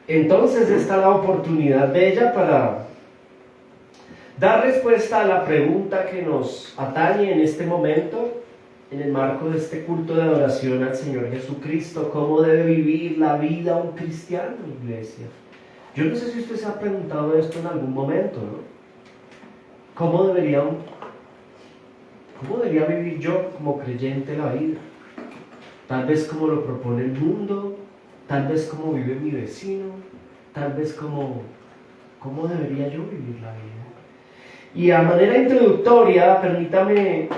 Entonces esta es la oportunidad bella para dar respuesta a la pregunta que nos atañe en este momento, en el marco de este culto de adoración al Señor Jesucristo. ¿Cómo debe vivir la vida un cristiano, iglesia? Yo no sé si usted se ha preguntado esto en algún momento, ¿no? ¿Cómo debería vivir yo como creyente la vida? Tal vez como lo propone el mundo, tal vez como vive mi vecino, tal vez cómo debería yo vivir la vida. Y a manera introductoria, permítame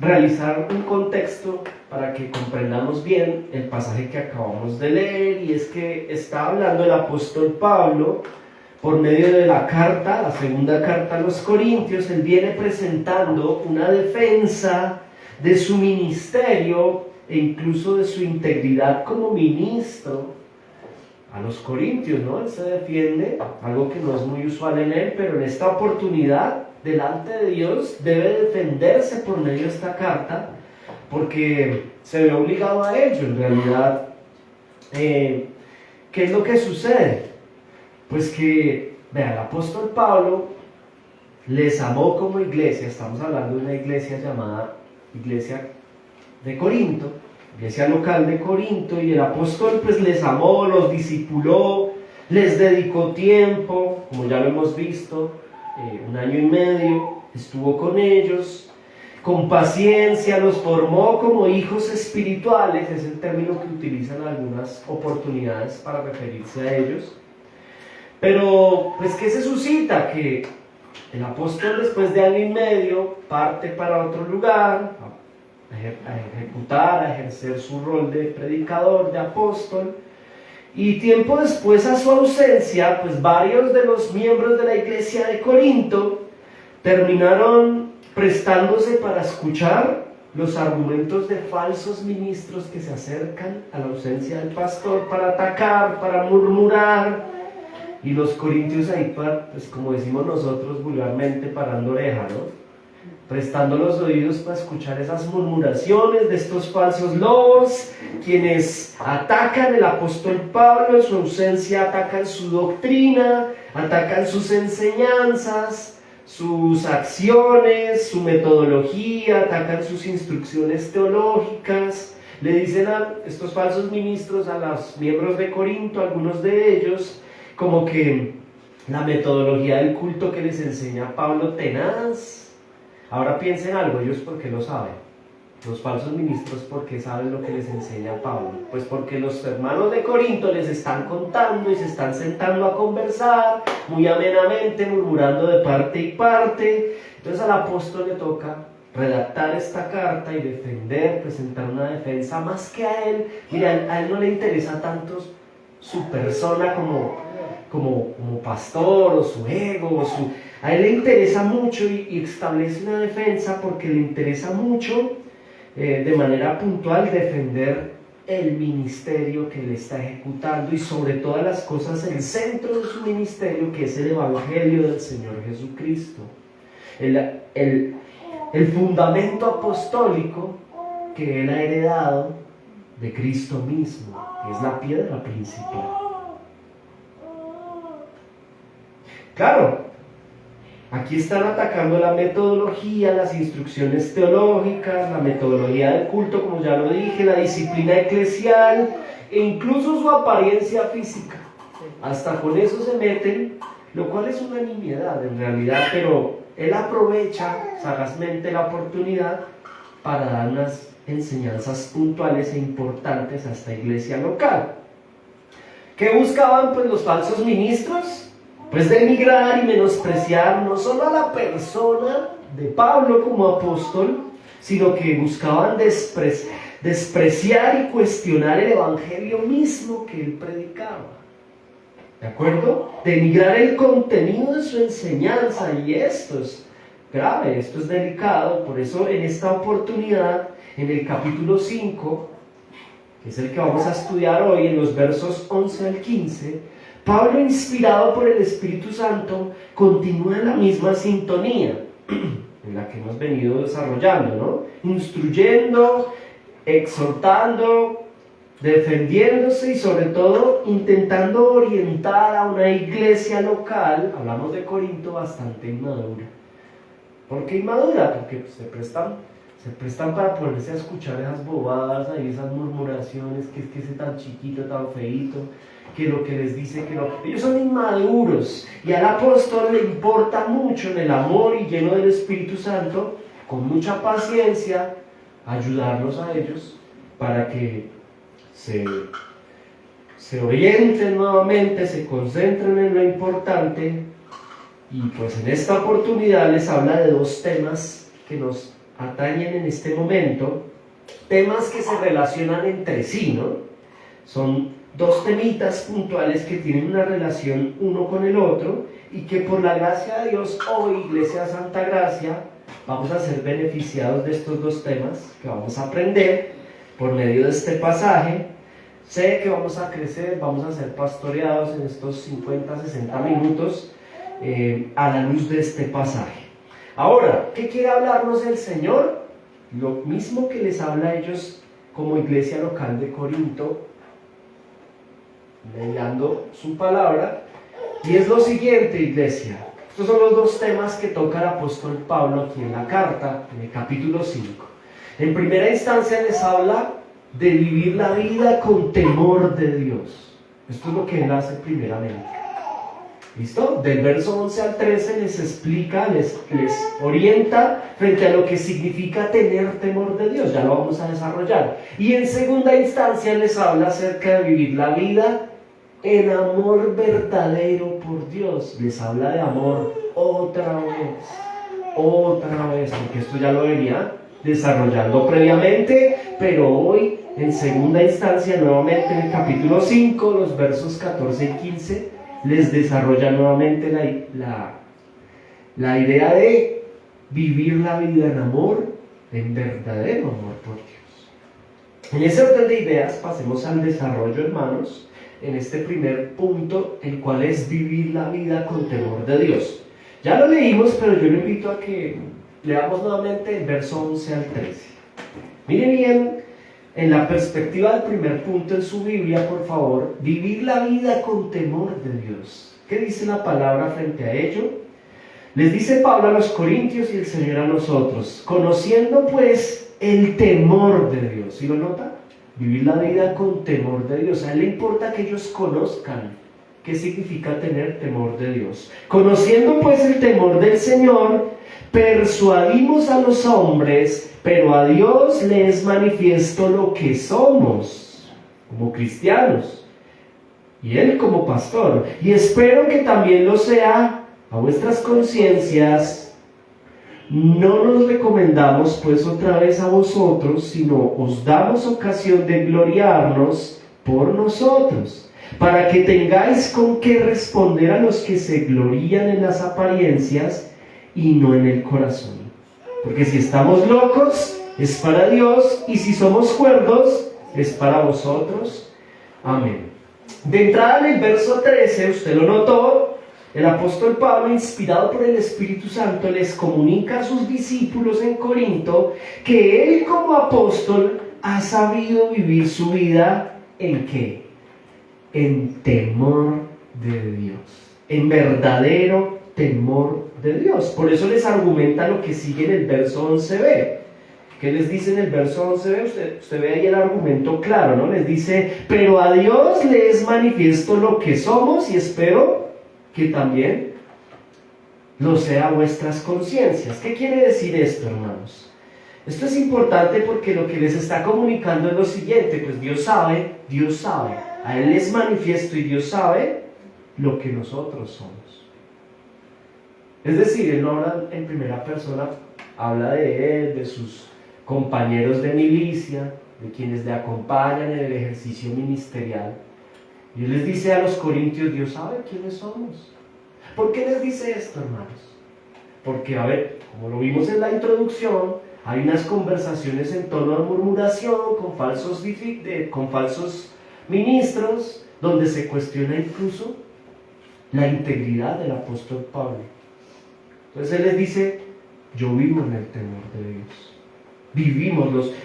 realizar un contexto para que comprendamos bien el pasaje que acabamos de leer, y es que está hablando el apóstol Pablo por medio de la carta, la segunda carta a los Corintios. Él viene presentando una defensa de su ministerio e incluso de su integridad como ministro a los corintios, ¿no? Él se defiende, algo que no es muy usual en él, pero en esta oportunidad, delante de Dios, debe defenderse por medio de esta carta, porque se ve obligado a ello. En realidad, ¿qué es lo que sucede? Pues que, vea, el apóstol Pablo les amó como iglesia. Estamos hablando de una iglesia llamada Iglesia de Corinto, iglesia local de Corinto, y el apóstol pues les amó, los discipuló, les dedicó tiempo, como ya lo hemos visto, 1 año y medio, estuvo con ellos, con paciencia, los formó como hijos espirituales, es el término que utilizan algunas oportunidades para referirse a ellos. Pero pues ¿qué se suscita? Que el apóstol, después de 1 año y medio, parte para otro lugar, a ejecutar, a ejercer su rol de predicador, de apóstol, y tiempo después, a su ausencia, pues varios de los miembros de la iglesia de Corinto terminaron prestándose para escuchar los argumentos de falsos ministros que se acercan a la ausencia del pastor para atacar, para murmurar, y los corintios ahí, pues como decimos nosotros vulgarmente, parando oreja, ¿no? Prestando los oídos para escuchar esas murmuraciones de estos falsos lobos, quienes atacan al apóstol Pablo en su ausencia, atacan su doctrina, atacan sus enseñanzas, sus acciones, su metodología, atacan sus instrucciones teológicas. Le dicen a estos falsos ministros, a los miembros de Corinto, algunos de ellos, como que la metodología del culto que les enseña Pablo tenaz. Ahora piensen algo, ellos ¿por qué lo saben? Los falsos ministros, ¿por qué saben lo que les enseña Pablo? Pues porque los hermanos de Corinto les están contando y se están sentando a conversar muy amenamente, murmurando de parte y parte. Entonces al apóstol le toca redactar esta carta y defender, presentar una defensa más que a él. Mira, a él no le interesa tanto su persona como pastor, o su ego, a él le interesa mucho y establece una defensa porque le interesa mucho, de manera puntual, defender el ministerio que él está ejecutando, y sobre todas las cosas el centro de su ministerio, que es el Evangelio del Señor Jesucristo, el fundamento apostólico que él ha heredado de Cristo mismo, que es la piedra principal. Claro, aquí están atacando la metodología, las instrucciones teológicas, la metodología del culto, como ya lo dije, la disciplina eclesial e incluso su apariencia física. Hasta con eso se meten, lo cual es una nimiedad en realidad, pero él aprovecha sagazmente la oportunidad para dar unas enseñanzas puntuales e importantes a esta iglesia local. ¿Qué buscaban pues los falsos ministros? Pues denigrar y menospreciar no solo a la persona de Pablo como apóstol, sino que buscaban despreciar y cuestionar el evangelio mismo que él predicaba. ¿De acuerdo? Denigrar el contenido de su enseñanza, y esto es grave, esto es delicado. Por eso en esta oportunidad, en el capítulo 5, que es el que vamos a estudiar hoy, en los versos 11 al 15, Pablo, inspirado por el Espíritu Santo, continúa en la misma sintonía en la que hemos venido desarrollando, ¿no? Instruyendo, exhortando, defendiéndose y sobre todo intentando orientar a una iglesia local, hablamos de Corinto, bastante inmadura. ¿Por qué inmadura? Porque se prestan para ponerse a escuchar esas bobadas ahí, esas murmuraciones, que es que ese tan chiquito, tan feíto, que lo que les dice que no. Ellos son inmaduros y al apóstol le importa mucho en el amor y lleno del Espíritu Santo, con mucha paciencia, ayudarlos a ellos para que se orienten nuevamente, se concentren en lo importante. Y pues en esta oportunidad les habla de dos temas que nos atañen en este momento, temas que se relacionan entre sí, ¿no? Son dos temitas puntuales que tienen una relación uno con el otro y que por la gracia de Dios hoy, Iglesia Santa Gracia, vamos a ser beneficiados de estos dos temas que vamos a aprender por medio de este pasaje. Sé que vamos a crecer, vamos a ser pastoreados en estos 50, 60 minutos a la luz de este pasaje. Ahora, ¿qué quiere hablarnos el Señor? Lo mismo que les habla a ellos como iglesia local de Corinto, mediando su palabra, y es lo siguiente, iglesia. Estos son los dos temas que toca el apóstol Pablo aquí en la carta, en el capítulo 5. En primera instancia les habla de vivir la vida con temor de Dios. Esto es lo que él hace primeramente. ¿Listo? Del verso 11 al 13 les explica, les orienta frente a lo que significa tener temor de Dios. Ya lo vamos a desarrollar. Y en segunda instancia les habla acerca de vivir la vida en amor verdadero por Dios. Les habla de amor otra vez, porque esto ya lo venía desarrollando previamente, pero hoy en segunda instancia, nuevamente en el capítulo 5, los versos 14 y 15, les desarrolla nuevamente la idea de vivir la vida en amor, en verdadero amor por Dios. En ese orden de ideas, pasemos al desarrollo, hermanos, en este primer punto, el cual es vivir la vida con temor de Dios. Ya lo leímos, pero yo le invito a que leamos nuevamente el verso 11 al 13. Miren bien, en la perspectiva del primer punto en su Biblia, por favor, vivir la vida con temor de Dios. ¿Qué dice la palabra frente a ello? Les dice Pablo a los corintios y el Señor a nosotros, conociendo pues el temor de Dios. ¿Sí lo nota? Vivir la vida con temor de Dios. A él le importa que ellos conozcan qué significa tener temor de Dios. Conociendo pues el temor del Señor, persuadimos a los hombres, pero a Dios le es manifiesto lo que somos como cristianos, y Él como pastor, y espero que también lo sea a vuestras conciencias. No nos recomendamos pues otra vez a vosotros, sino os damos ocasión de gloriarnos por nosotros, para que tengáis con qué responder a los que se glorían en las apariencias y no en el corazón. Porque si estamos locos, es para Dios, y si somos cuerdos, es para vosotros. Amén. De entrada en el verso 13, usted lo notó, el apóstol Pablo, inspirado por el Espíritu Santo, les comunica a sus discípulos en Corinto que él como apóstol ha sabido vivir su vida ¿en qué? En temor de Dios, en verdadero temor de Dios. Por eso les argumenta lo que sigue en el verso 11b. ¿Qué les dice en el verso 11b? Usted ve ahí el argumento claro, ¿no? Les dice, pero a Dios le es manifiesto lo que somos, y espero que también lo sea a vuestras conciencias. ¿Qué quiere decir esto, hermanos? Esto es importante porque lo que les está comunicando es lo siguiente, pues Dios sabe, a Él es manifiesto y Dios sabe lo que nosotros somos. Es decir, Él no habla en primera persona, habla de Él, de sus compañeros de milicia, de quienes le acompañan en el ejercicio ministerial. Y Él les dice a los corintios, Dios sabe quiénes somos. ¿Por qué les dice esto, hermanos? Porque, a ver, como lo vimos en la introducción, hay unas conversaciones en tono de murmuración con falsos ministros, donde se cuestiona incluso la integridad del apóstol Pablo. Entonces Él les dice, yo vivo en el temor de Dios.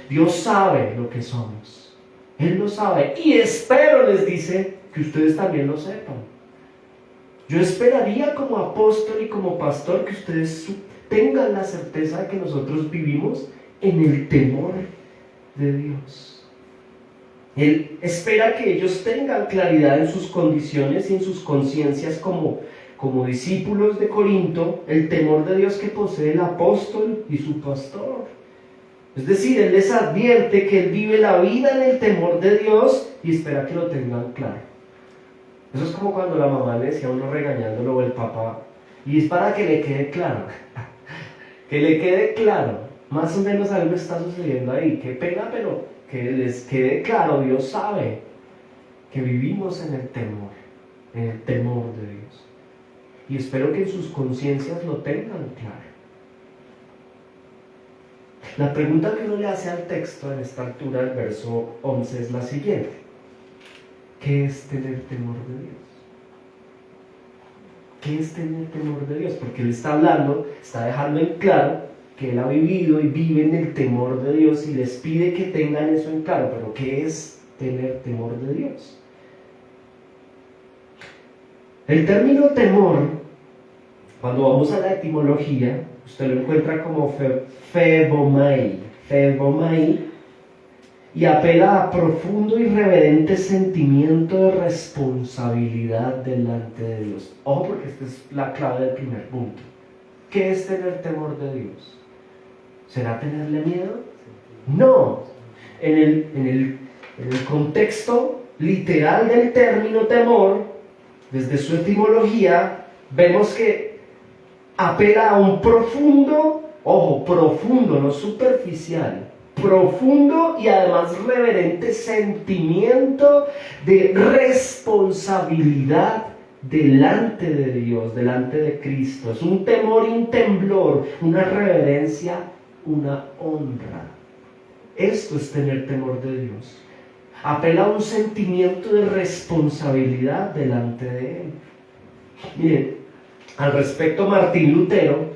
Dios sabe lo que somos. Él lo sabe. Y espero, les dice, que ustedes también lo sepan. Yo esperaría como apóstol y como pastor que ustedes tengan la certeza de que nosotros vivimos en el temor de Dios. Él espera que ellos tengan claridad en sus condiciones y en sus conciencias como discípulos de Corinto, el temor de Dios que posee el apóstol y su pastor. Es decir, Él les advierte que Él vive la vida en el temor de Dios y espera que lo tengan claro. Eso es como cuando la mamá le decía a uno regañándolo o el papá, y es para que le quede claro, que le quede claro, más o menos algo está sucediendo ahí, qué pena, pero que les quede claro, Dios sabe que vivimos en el temor de Dios, y espero que en sus conciencias lo tengan claro. La pregunta que uno le hace al texto en esta altura del verso 11 es la siguiente: ¿qué es tener temor de Dios? ¿Qué es tener temor de Dios? Porque Él está hablando, está dejando en claro que Él ha vivido y vive en el temor de Dios y les pide que tengan eso en claro. Pero ¿qué es tener temor de Dios? El término temor, cuando vamos a la etimología, usted lo encuentra como phebomai, y apela a profundo y reverente sentimiento de responsabilidad delante de Dios. Ojo, porque esta es la clave del primer punto. ¿Qué es tener temor de Dios? ¿Será tenerle miedo? No. En el contexto literal del término temor, desde su etimología, vemos que apela a un profundo, ojo, profundo, no superficial, profundo y además reverente sentimiento de responsabilidad delante de Dios, delante de Cristo. Es un temor y un temblor, una reverencia, una honra. Esto es tener temor de Dios. Apela a un sentimiento de responsabilidad delante de Él. Miren, al respecto, Martín Lutero,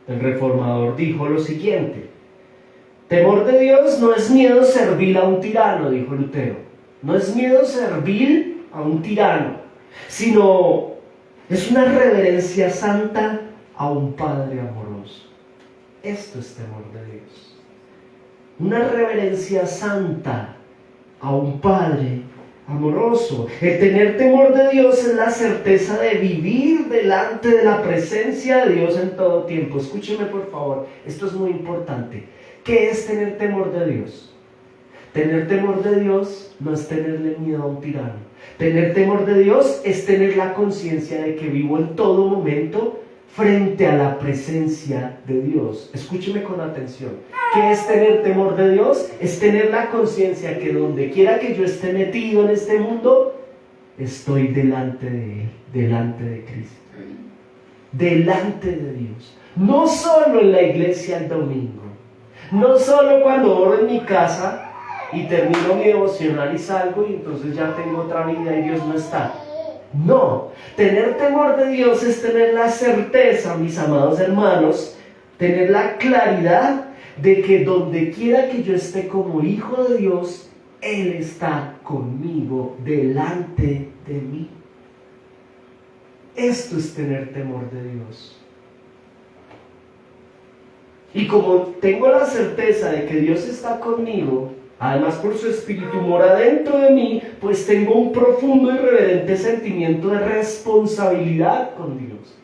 el reformador, dijo lo siguiente: temor de Dios no es miedo servil a un tirano, dijo Lutero. No es miedo servil a un tirano, sino es una reverencia santa a un Padre amoroso. Esto es temor de Dios. Una reverencia santa a un Padre amoroso. El tener temor de Dios es la certeza de vivir delante de la presencia de Dios en todo tiempo. Escúcheme por favor, esto es muy importante. ¿Qué es tener temor de Dios? Tener temor de Dios no es tenerle miedo a un tirano. Tener temor de Dios es tener la conciencia de que vivo en todo momento frente a la presencia de Dios. Escúcheme con atención. ¿Qué es tener temor de Dios? Es tener la conciencia que donde quiera que yo esté metido en este mundo, estoy delante de Él, delante de Cristo, delante de Dios. No solo en la iglesia el domingo, no solo cuando oro en mi casa y termino mi devocional y salgo y entonces ya tengo otra vida y Dios no está. No, tener temor de Dios es tener la certeza, mis amados hermanos, tener la claridad de que donde quiera que yo esté como hijo de Dios, Él está conmigo, delante de mí. Esto es tener temor de Dios. Y como tengo la certeza de que Dios está conmigo, además por su Espíritu mora dentro de mí, pues tengo un profundo y reverente sentimiento de responsabilidad con Dios.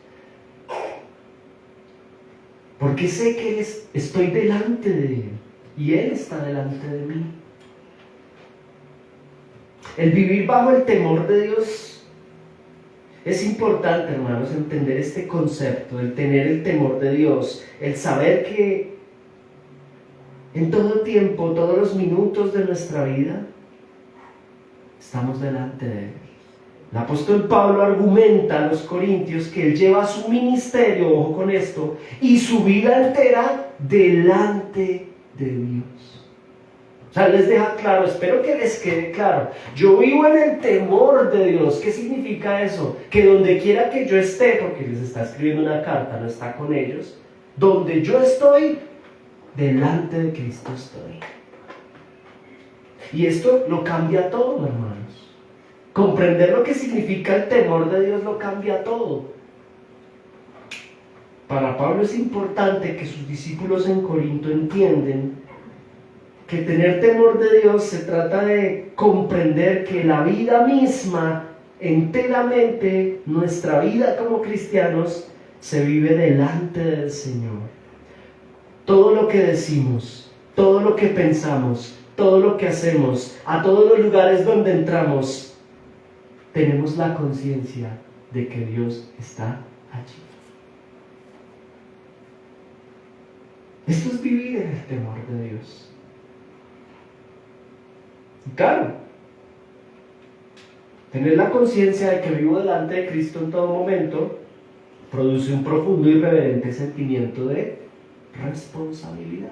Porque sé que estoy delante de Él y Él está delante de mí. El vivir bajo el temor de Dios es importante, hermanos, entender este concepto, el tener el temor de Dios, el saber que en todo tiempo, todos los minutos de nuestra vida, estamos delante de Él. El apóstol Pablo argumenta a los corintios que él lleva su ministerio, ojo con esto, y su vida entera delante de Dios. O sea, les deja claro, espero que les quede claro, yo vivo en el temor de Dios. ¿Qué significa eso? Que donde quiera que yo esté, porque les está escribiendo una carta, no está con ellos, donde yo estoy, delante de Cristo estoy. Y esto lo cambia todo, hermanos. Comprender lo que significa el temor de Dios lo cambia todo. Para Pablo es importante que sus discípulos en Corinto entiendan que tener temor de Dios se trata de comprender que la vida misma, enteramente, nuestra vida como cristianos, se vive delante del Señor. Todo lo que decimos, todo lo que pensamos, todo lo que hacemos, a todos los lugares donde entramos, tenemos la conciencia de que Dios está allí. Esto es vivir en el temor de Dios. Y claro, tener la conciencia de que vivo delante de Cristo en todo momento produce un profundo y reverente sentimiento de responsabilidad.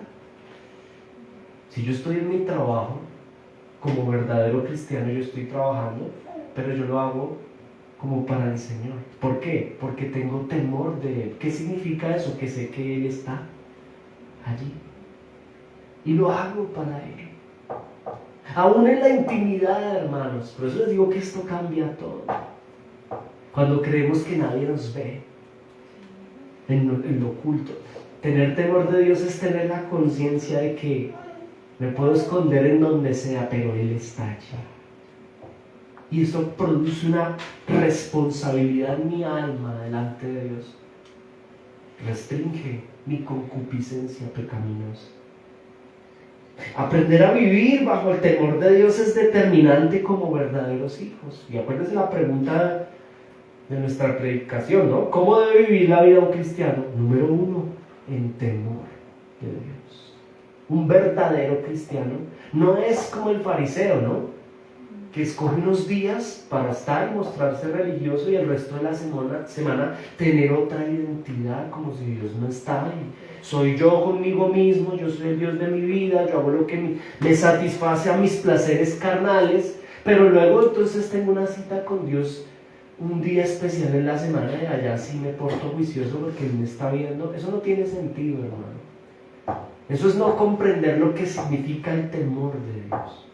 Si yo estoy en mi trabajo, como verdadero cristiano, yo estoy trabajando, pero yo lo hago como para el Señor. ¿Por qué? Porque tengo temor de Él. ¿Qué significa eso? Que sé que Él está allí. Y lo hago para Él. Aún en la intimidad, hermanos. Por eso les digo que esto cambia todo. Cuando creemos que nadie nos ve, en lo oculto. Tener temor de Dios es tener la conciencia de que me puedo esconder en donde sea, pero Él está allí. Y eso produce una responsabilidad en mi alma delante de Dios. Restringe mi concupiscencia pecaminosa. Aprender a vivir bajo el temor de Dios es determinante como verdaderos hijos. Y acuérdense la pregunta de nuestra predicación, ¿no? ¿Cómo debe vivir la vida un cristiano? Número 1, en temor de Dios. Un verdadero cristiano no es como el fariseo, ¿no? Que escoge unos días para estar y mostrarse religioso y el resto de la semana tener otra identidad, como si Dios no está ahí. Soy yo conmigo mismo, yo soy el Dios de mi vida, yo hago lo que me satisface a mis placeres carnales, pero luego entonces tengo una cita con Dios un día especial en la semana y allá sí me porto juicioso porque Él me está viendo. Eso no tiene sentido, hermano. Eso es no comprender lo que significa el temor de Dios.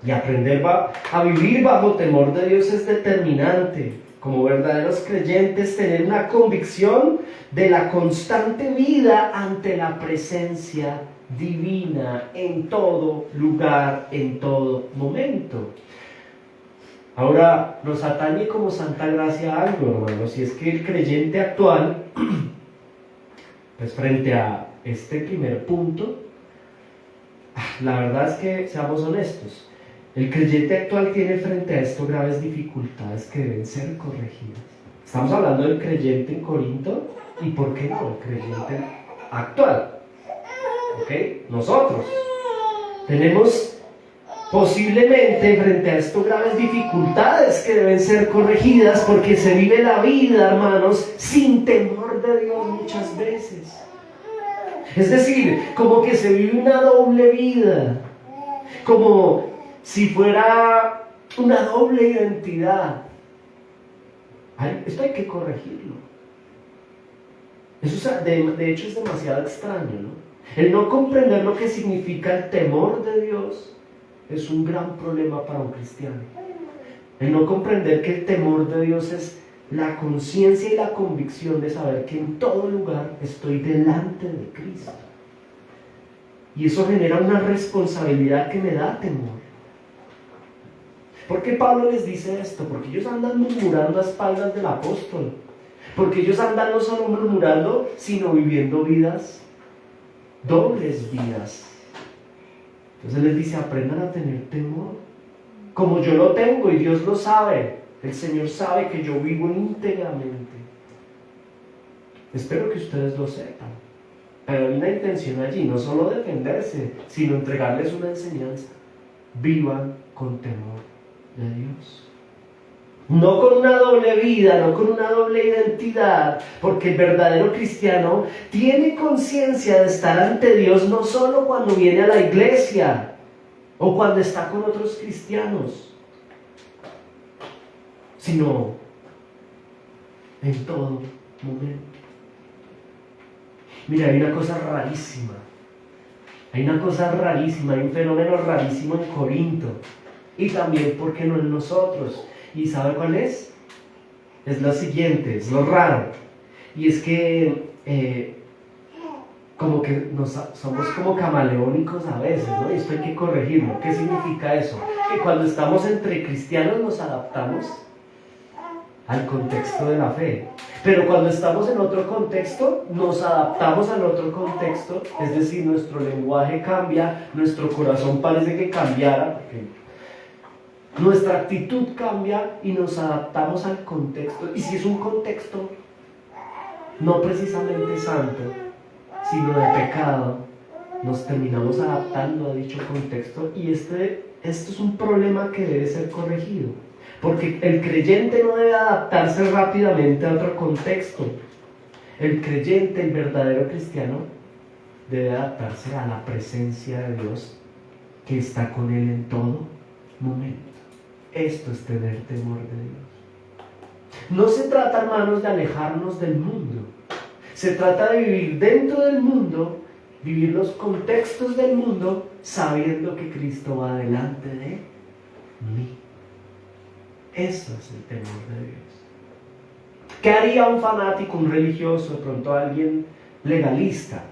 Y aprender a vivir bajo temor de Dios es determinante. Como verdaderos creyentes, tener una convicción de la constante vida ante la presencia divina en todo lugar, en todo momento. Ahora, nos atañe como Santa Gracia algo, hermanos, y es que el creyente actual, pues frente a este primer punto, la verdad es que, seamos honestos, el creyente actual tiene frente a esto graves dificultades que deben ser corregidas. Estamos hablando del creyente en Corinto y, ¿por qué no?, el creyente actual. ¿Ok? Nosotros tenemos posiblemente frente a esto graves dificultades que deben ser corregidas porque se vive la vida, hermanos, sin temor de Dios muchas veces. Es decir, como que se vive una doble vida, como si fuera una doble identidad. Esto hay que corregirlo. Eso de hecho es demasiado extraño, ¿no? El no comprender lo que significa el temor de Dios es un gran problema para un cristiano. El no comprender que el temor de Dios es la conciencia y la convicción de saber que en todo lugar estoy delante de Cristo. Y eso genera una responsabilidad que me da temor. ¿Por qué Pablo les dice esto? Porque ellos andan murmurando a espaldas del apóstol. Porque ellos andan no solo murmurando, sino viviendo vidas, dobles vidas. Entonces les dice, aprendan a tener temor. Como yo lo tengo y Dios lo sabe, el Señor sabe que yo vivo íntegramente. Espero que ustedes lo sepan. Pero hay una intención allí, no solo defenderse, sino entregarles una enseñanza. Vivan con temor de Dios. No con una doble vida, no con una doble identidad, porque el verdadero cristiano tiene conciencia de estar ante Dios no solo cuando viene a la iglesia o cuando está con otros cristianos, sino en todo momento. Mira, hay una cosa rarísima. Hay una cosa rarísima, hay un fenómeno rarísimo en Corinto. Y también, ¿por qué no en nosotros? ¿Y sabe cuál es? Es lo siguiente, es lo raro. Y es que como que somos como camaleónicos a veces, ¿no? Y esto hay que corregirlo. ¿Qué significa eso? Que cuando estamos entre cristianos nos adaptamos al contexto de la fe. Pero cuando estamos en otro contexto, nos adaptamos al otro contexto, es decir, nuestro lenguaje cambia, nuestro corazón parece que cambiara, porque nuestra actitud cambia y nos adaptamos al contexto. Y si es un contexto no precisamente santo, sino de pecado, nos terminamos adaptando a dicho contexto, y esto es un problema que debe ser corregido. Porque el creyente no debe adaptarse rápidamente a otro contexto. El creyente, el verdadero cristiano, debe adaptarse a la presencia de Dios que está con él en todo momento. Esto es tener temor de Dios. No se trata, hermanos, de alejarnos del mundo. Se trata de vivir dentro del mundo, vivir los contextos del mundo, sabiendo que Cristo va delante de mí. Eso es el temor de Dios. ¿Qué haría un fanático, un religioso, de pronto alguien legalista?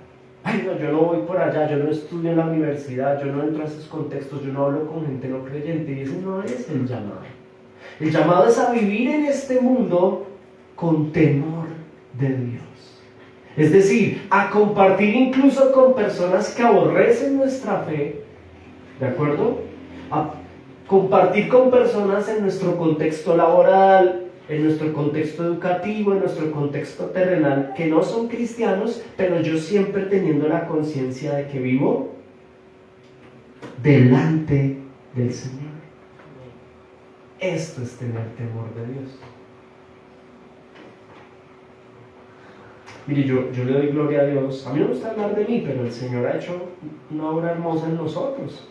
Ay, no, yo no voy por allá, yo no estudio en la universidad, yo no entro a esos contextos, yo no hablo con gente no creyente. Y ese no es el llamado. El llamado es a vivir en este mundo con temor de Dios. Es decir, a compartir incluso con personas que aborrecen nuestra fe, ¿de acuerdo? A compartir con personas en nuestro contexto laboral, en nuestro contexto educativo, en nuestro contexto terrenal, que no son cristianos, pero yo siempre teniendo la conciencia de que vivo delante del Señor. Esto es tener temor de Dios. Mire, yo le doy gloria a Dios. A mí no me gusta hablar de mí, pero el Señor ha hecho una obra hermosa en nosotros.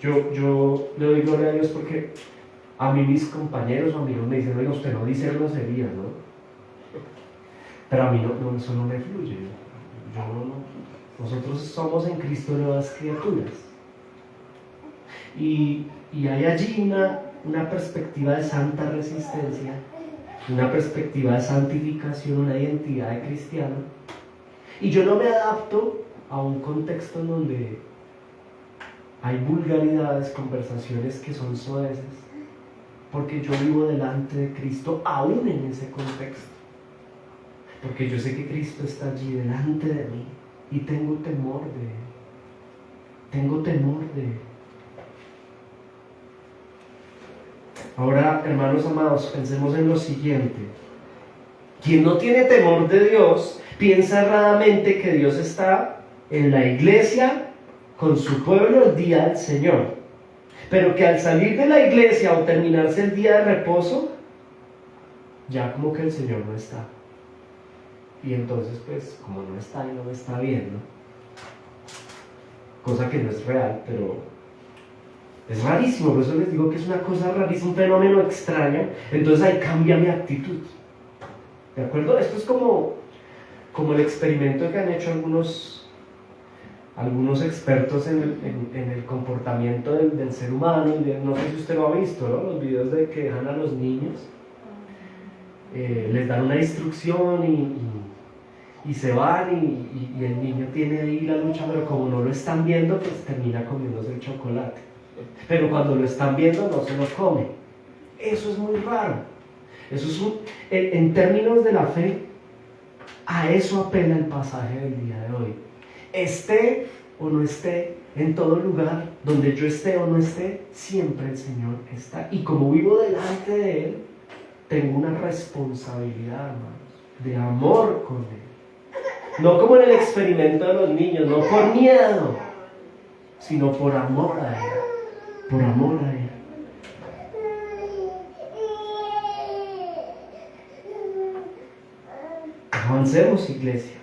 Yo le doy gloria a Dios porque a mí mis compañeros o amigos me dicen, oiga, usted no dice grosería, ¿no? Pero a mí no, eso no me fluye. Nosotros somos en Cristo nuevas criaturas. Y hay allí una perspectiva de santa resistencia, una perspectiva de santificación, una identidad de cristiano. Y yo no me adapto a un contexto en donde hay vulgaridades, conversaciones que son soeces, porque yo vivo delante de Cristo aún en ese contexto. Porque yo sé que Cristo está allí delante de mí y tengo temor de Él. Tengo temor de Él. Ahora, hermanos amados, pensemos en lo siguiente. Quien no tiene temor de Dios piensa erradamente que Dios está en la iglesia con su pueblo el día del Señor, pero que al salir de la iglesia o terminarse el día de reposo, ya como que el Señor no está. Y entonces, pues, como no está y no me está viendo, cosa que no es real, pero es rarísimo, por eso les digo que es una cosa rarísima, un fenómeno extraño. Entonces ahí cambia mi actitud, ¿de acuerdo? Esto es como el experimento que han hecho algunos expertos en el comportamiento del ser humano. No sé si usted lo ha visto, ¿no? Los videos de que dejan a los niños, les dan una instrucción y se van y el niño tiene ahí la lucha, pero como no lo están viendo, pues termina comiéndose el chocolate. Pero cuando lo están viendo no se lo come. Eso es muy raro. Eso es en términos de la fe, a eso apela el pasaje del día de hoy. Esté o no esté, en todo lugar, donde yo esté o no esté, siempre el Señor está. Y como vivo delante de Él, tengo una responsabilidad, hermanos, de amor con Él. No como en el experimento de los niños, no por miedo, sino por amor a Él. Por amor a Él. Avancemos, iglesia.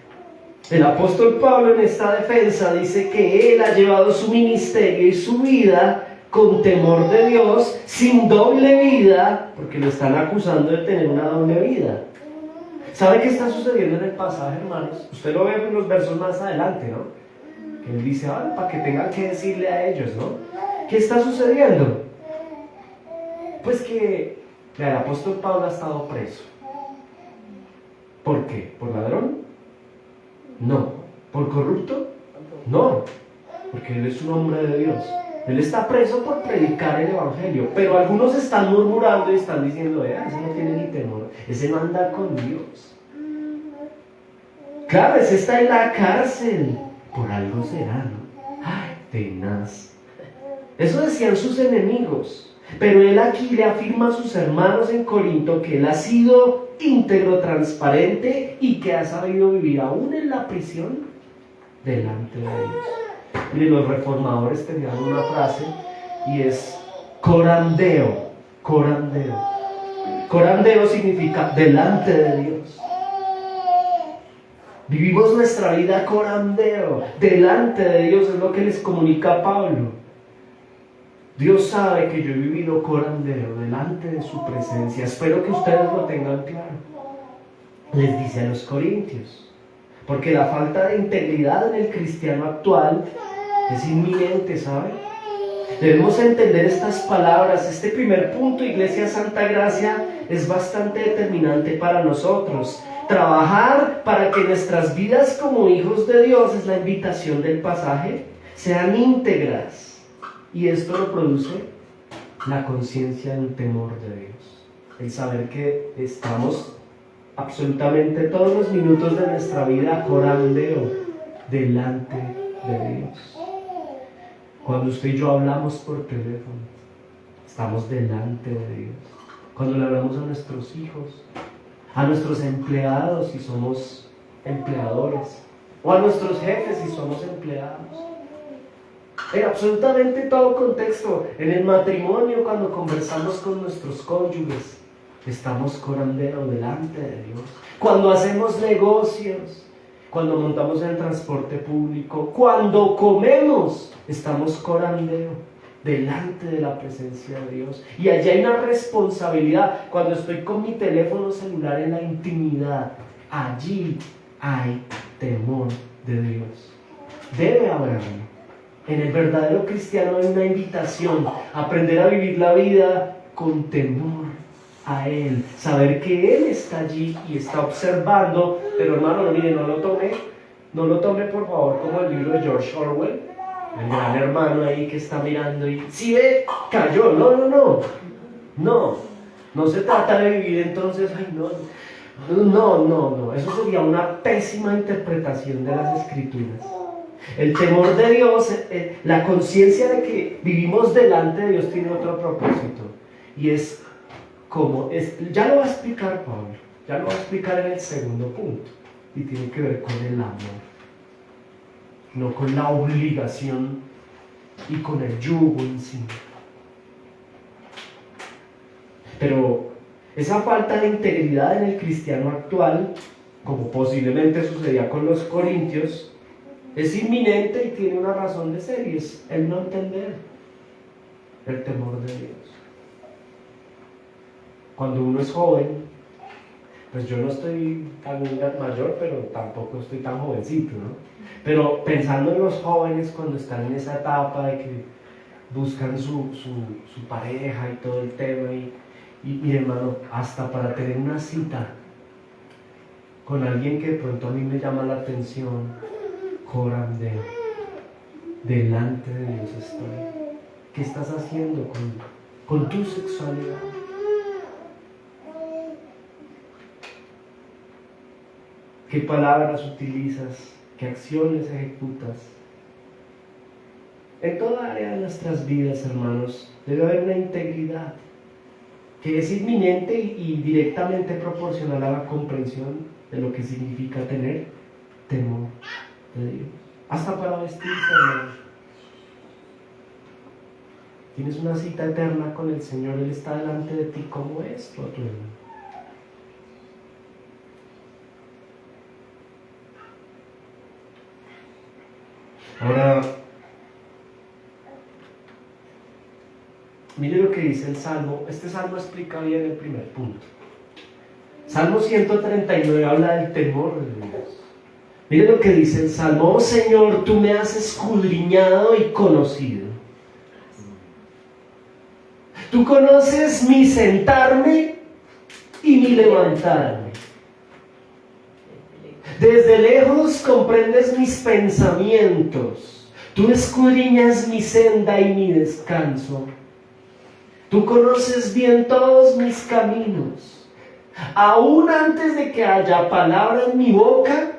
El apóstol Pablo en esta defensa dice que él ha llevado su ministerio y su vida con temor de Dios, sin doble vida, porque lo están acusando de tener una doble vida. ¿Sabe qué está sucediendo en el pasaje, hermanos? Usted lo ve en los versos más adelante, ¿no? Él dice, ahora para que tengan que decirle a ellos, ¿no? ¿Qué está sucediendo? Pues que el apóstol Pablo ha estado preso. ¿Por qué? ¿Por ladrón? No. ¿Por corrupto? No. Porque él es un hombre de Dios. Él está preso por predicar el evangelio. Pero algunos están murmurando y están diciendo, ese no tiene ni temor. Ese no anda con Dios. Claro, ese está en la cárcel. Por algo será, ¿no? Ay, tenaz. Eso decían sus enemigos. Pero él aquí le afirma a sus hermanos en Corinto que él ha sido íntegro, transparente y que ha sabido vivir aún en la prisión delante de Dios. Y los reformadores tenían una frase y es corandeo. Corandeo. Corandeo significa delante de Dios. Vivimos nuestra vida corandeo, delante de Dios, es lo que les comunica Pablo. Dios sabe que yo he vivido corandeo delante de su presencia. Espero que ustedes lo tengan claro. Les dice a los corintios. Porque la falta de integridad en el cristiano actual es inminente, ¿sabe? Debemos entender estas palabras. Este primer punto, Iglesia Santa Gracia, es bastante determinante para nosotros. Trabajar para que nuestras vidas como hijos de Dios, es la invitación del pasaje, sean íntegras. Y esto lo produce la conciencia del temor de Dios. El saber que estamos absolutamente todos los minutos de nuestra vida corandeo delante de Dios. Cuando usted y yo hablamos por teléfono, estamos delante de Dios. Cuando le hablamos a nuestros hijos, a nuestros empleados si somos empleadores, o a nuestros jefes si somos empleados. En absolutamente todo contexto, en el matrimonio, cuando conversamos con nuestros cónyuges, estamos corandeo delante de Dios. Cuando hacemos negocios, cuando montamos en el transporte público, cuando comemos, estamos corandeo delante de la presencia de Dios. Y allí hay una responsabilidad. Cuando estoy con mi teléfono celular en la intimidad, allí hay temor de Dios. Debe haberlo. En el verdadero cristiano hay una invitación a aprender a vivir la vida con temor a Él, saber que Él está allí y está observando. Pero hermano, no, mire, no lo tome por favor como el libro de George Orwell, el gran hermano ahí que está mirando y si ve, cayó. No se trata de vivir entonces, no, eso sería una pésima interpretación de las Escrituras. El temor de Dios, la conciencia de que vivimos delante de Dios tiene otro propósito. Y es como, ya lo va a explicar Pablo, ya lo va a explicar en el segundo punto. Y tiene que ver con el amor, no con la obligación y con el yugo en sí. Pero esa falta de integridad en el cristiano actual, como posiblemente sucedía con los corintios, es inminente y tiene una razón de ser, y es el no entender el temor de Dios. Cuando uno es joven, pues yo no estoy tan mayor, pero tampoco estoy tan jovencito, ¿no? Pero pensando en los jóvenes cuando están en esa etapa de que buscan su pareja y todo el tema, y hermano, hasta para tener una cita con alguien que de pronto a mí me llama la atención, corandeo, delante de Dios estoy. ¿Qué estás haciendo con tu sexualidad? ¿Qué palabras utilizas? ¿Qué acciones ejecutas? En toda área de nuestras vidas, hermanos, debe haber una integridad que es inminente y directamente proporcional a la comprensión de lo que significa tener temor de Dios. Hasta para vestirse, hermano. Tienes una cita eterna con el Señor, Él está delante de ti. ¿Cómo es tu atuendo? Ahora, mire lo que dice el Salmo. Este Salmo explica bien el primer punto. Salmo 139 habla del temor de Dios. Miren lo que dice el Salmo: oh Señor, tú me has escudriñado y conocido. Tú conoces mi sentarme y mi levantarme. Desde lejos comprendes mis pensamientos. Tú escudriñas mi senda y mi descanso. Tú conoces bien todos mis caminos. Aún antes de que haya palabra en mi boca,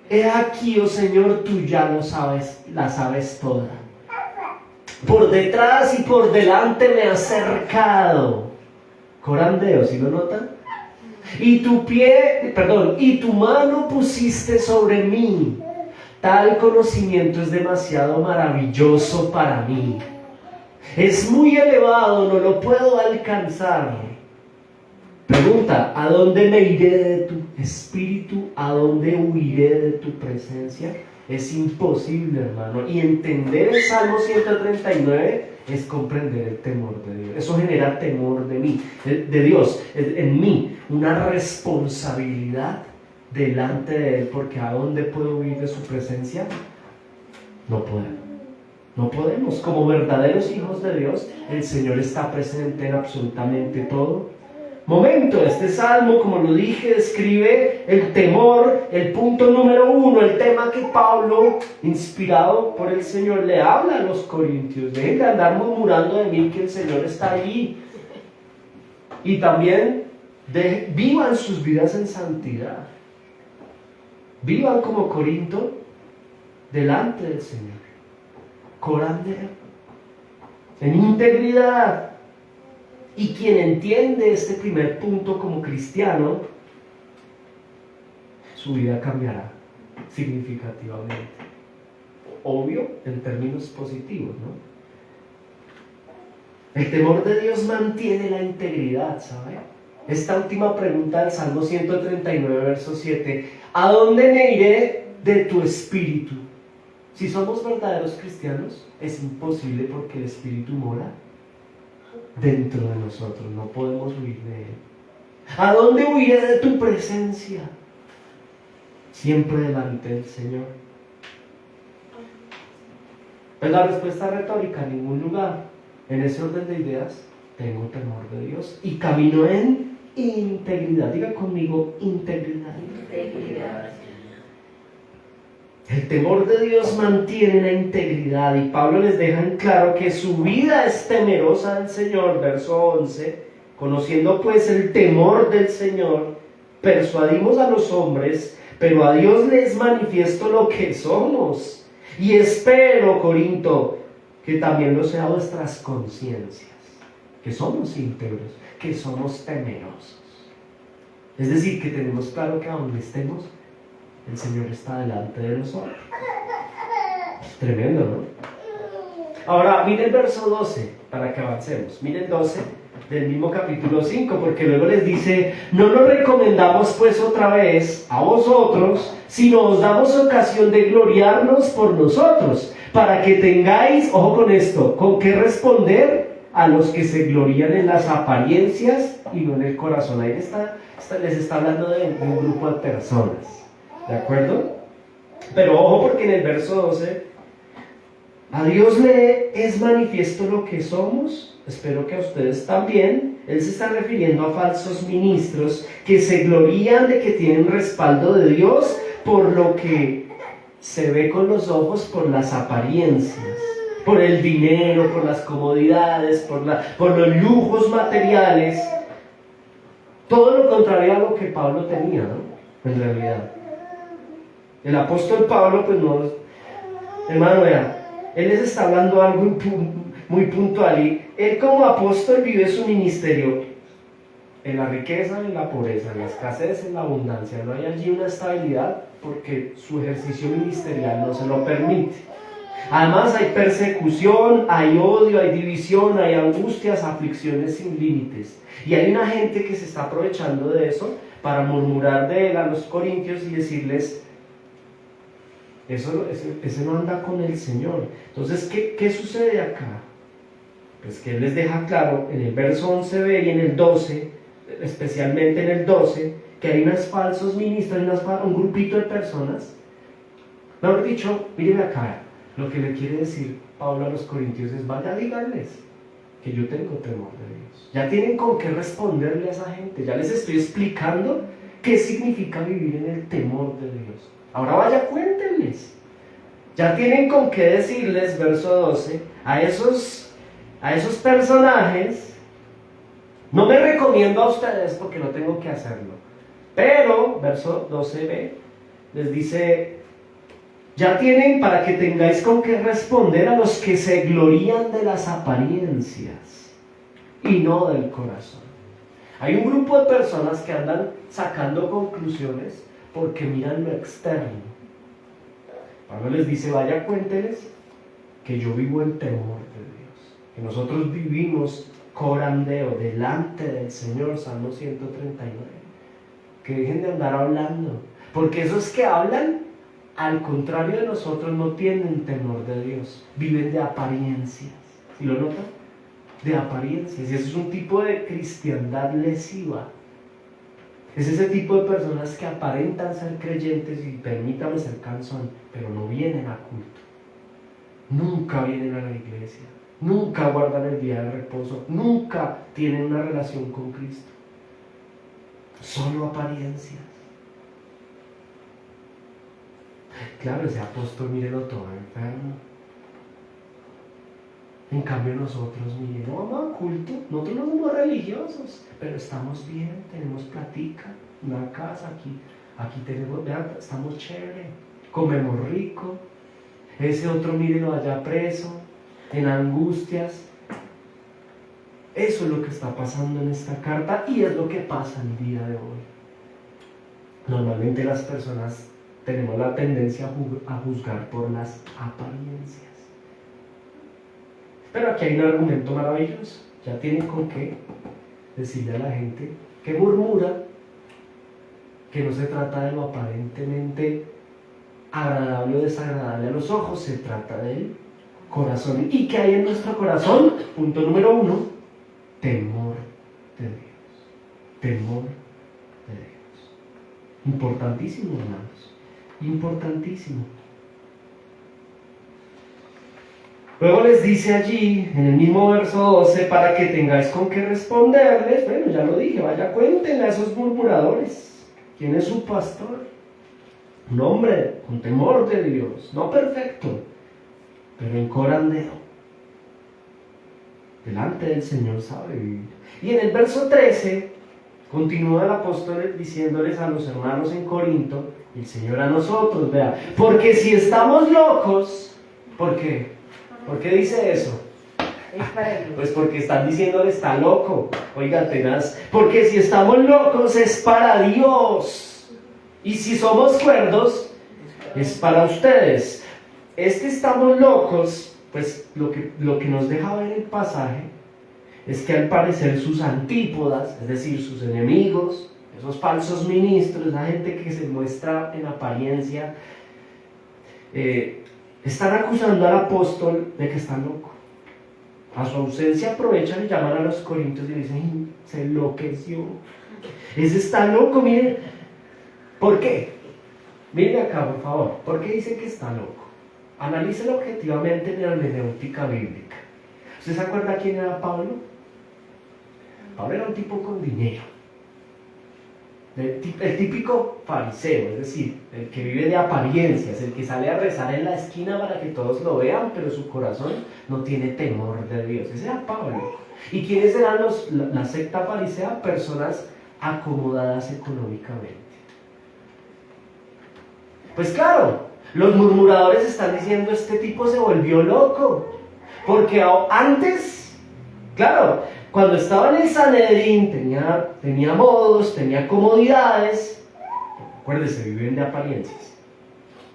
he aquí, oh Señor, tú ya lo sabes, la sabes toda. Por detrás y por delante me has cercado. Corandeo, ¿sí lo notan? Y tu mano pusiste sobre mí. Tal conocimiento es demasiado maravilloso para mí. Es muy elevado, no lo puedo alcanzar. Pregunta: ¿a dónde me iré de tu espíritu? ¿A dónde huiré de tu presencia? Es imposible, hermano. Y entender el Salmo 139 es comprender el temor de Dios. Eso genera temor de Dios, en mí, una responsabilidad delante de Él, porque ¿a dónde puedo huir de su presencia? No podemos. No podemos. Como verdaderos hijos de Dios, el Señor está presente en absolutamente todo momento. Este salmo, como lo dije, describe el temor, el punto número 1, el tema que Pablo, inspirado por el Señor, le habla a los corintios. Dejen de andar murmurando de mí, que el Señor está allí. Y también vivan sus vidas en santidad. Vivan como Corinto delante del Señor. Corandera, en integridad. Y quien entiende este primer punto como cristiano, su vida cambiará significativamente. Obvio, en términos positivos, ¿no? El temor de Dios mantiene la integridad, ¿sabe? Esta última pregunta del Salmo 139, verso 7: ¿a dónde me iré de tu espíritu? Si somos verdaderos cristianos, es imposible, porque el Espíritu mora dentro de nosotros, no podemos huir de Él. ¿A dónde huiré de tu presencia? Siempre delante del Señor. Pues la respuesta retórica: en ningún lugar. En ese orden de ideas, tengo temor de Dios y camino en integridad. Diga conmigo: integridad. Integridad. El temor de Dios mantiene la integridad, y Pablo les deja en claro que su vida es temerosa del Señor. Verso 11: conociendo pues el temor del Señor, persuadimos a los hombres, pero a Dios le es manifiesto lo que somos. Y espero, Corinto, que también lo sea vuestras conciencias, que somos íntegros, que somos temerosos. Es decir, que tenemos claro que a donde estemos, el Señor está delante de nosotros. Tremendo, ¿no? Ahora, miren el verso 12, para que avancemos. Miren 12 del mismo capítulo 5, porque luego les dice: no nos recomendamos pues otra vez a vosotros, sino os damos ocasión de gloriarnos por nosotros, para que tengáis, ojo con esto, con qué responder a los que se glorían en las apariencias y no en el corazón. Ahí les está hablando de un grupo de personas. ¿De acuerdo? Pero ojo, porque en el verso 12: a Dios le es manifiesto lo que somos, espero que a ustedes también. Él se está refiriendo a falsos ministros que se glorían de que tienen respaldo de Dios por lo que se ve con los ojos, por las apariencias, por el dinero, por las comodidades, por los lujos materiales. Todo lo contrario a lo que Pablo tenía, ¿no? En realidad. El apóstol Pablo, pues no, hermano, vea, él les está hablando algo muy puntual, y él como apóstol vive su ministerio en la riqueza, en la pobreza, en la escasez, en la abundancia. No hay allí una estabilidad, porque su ejercicio ministerial no se lo permite. Además, hay persecución, hay odio, hay división, hay angustias, aflicciones sin límites. Y hay una gente que se está aprovechando de eso para murmurar de él a los corintios y decirles: ese no anda con el Señor. Entonces, ¿qué sucede acá? Pues que él les deja claro en el verso 11b y en el 12, especialmente en el 12, que hay unos falsos ministros, un grupito de personas Mejor dicho, mírenme acá, lo que le quiere decir Pablo a los corintios es: vaya, díganles que yo tengo temor de Dios. Ya tienen con qué responderle a esa gente, ya les estoy explicando qué significa vivir en el temor de Dios. Ahora vaya, cuéntenles. Ya tienen con qué decirles, verso 12, a esos personajes: no me recomiendo a ustedes porque no tengo que hacerlo. Pero, verso 12b, les dice: ya tienen para que tengáis con qué responder a los que se glorían de las apariencias y no del corazón. Hay un grupo de personas que andan sacando conclusiones porque miran lo externo. Pablo les dice: vaya, cuénteles que yo vivo en temor de Dios, que nosotros vivimos corandeo delante del Señor, Salmo 139. Que dejen de andar hablando, porque esos que hablan, al contrario de nosotros, no tienen temor de Dios, viven de apariencias. ¿Sí lo notan? De apariencias. Y eso es un tipo de cristiandad lesiva. Es ese tipo de personas que aparentan ser creyentes, y permítame ser cansón, pero no vienen a culto, nunca vienen a la iglesia, nunca guardan el día de reposo, nunca tienen una relación con Cristo. Solo apariencias. Claro, ese apóstol, mírenlo todo enfermo. En cambio nosotros, miren, no vamos a culto, nosotros no somos religiosos, pero estamos bien, tenemos platica, una casa aquí tenemos, vean, estamos chévere, comemos rico. Ese otro, mírenlo allá preso, en angustias. Eso es lo que está pasando en esta carta, y es lo que pasa el día de hoy. Normalmente las personas tenemos la tendencia a juzgar por las apariencias. Pero aquí hay un argumento maravilloso. Ya tienen con qué decirle a la gente que murmura que no se trata de lo aparentemente agradable o desagradable a los ojos, se trata del corazón. ¿Y qué hay en nuestro corazón? Punto número 1: temor de Dios. Temor de Dios. Importantísimo, hermanos. Importantísimo. Luego les dice allí, en el mismo verso 12, para que tengáis con qué responderles. Bueno, ya lo dije, vaya, cuéntenle a esos murmuradores. ¿Quién es su pastor? Un hombre con temor de Dios, no perfecto, pero en corandeo. Delante del Señor sabe vivir. Y en el verso 13, continúa el apóstol diciéndoles a los hermanos en Corinto, y el Señor a nosotros, vea, porque si estamos locos, ¿por qué? ¿Por qué dice eso? Pues porque están diciéndole está loco. Oiga, tenaz, porque si estamos locos es para Dios, y si somos cuerdos es para ustedes. Estamos locos, pues lo que nos deja ver el pasaje es que al parecer sus antípodas, es decir, sus enemigos, esos falsos ministros, esa gente que se muestra en apariencia, están acusando al apóstol de que está loco. A su ausencia aprovechan y llaman a los corintios y dicen: se enloqueció, ese está loco. Miren, ¿por qué? Miren acá, por favor, ¿por qué dice que está loco? Analícelo objetivamente en la hermenéutica bíblica. ¿Usted se acuerda quién era Pablo? Pablo era un tipo con dinero, el típico fariseo, es decir, el que vive de apariencias, el que sale a rezar en la esquina para que todos lo vean, pero su corazón no tiene temor de Dios. Ese era Pablo. ¿Y quiénes eran la secta farisea? Personas acomodadas económicamente. Pues claro, los murmuradores están diciendo: este tipo se volvió loco, porque antes, claro, cuando estaba en el Sanedrín tenía modos, tenía comodidades. Acuérdense, viven de apariencias.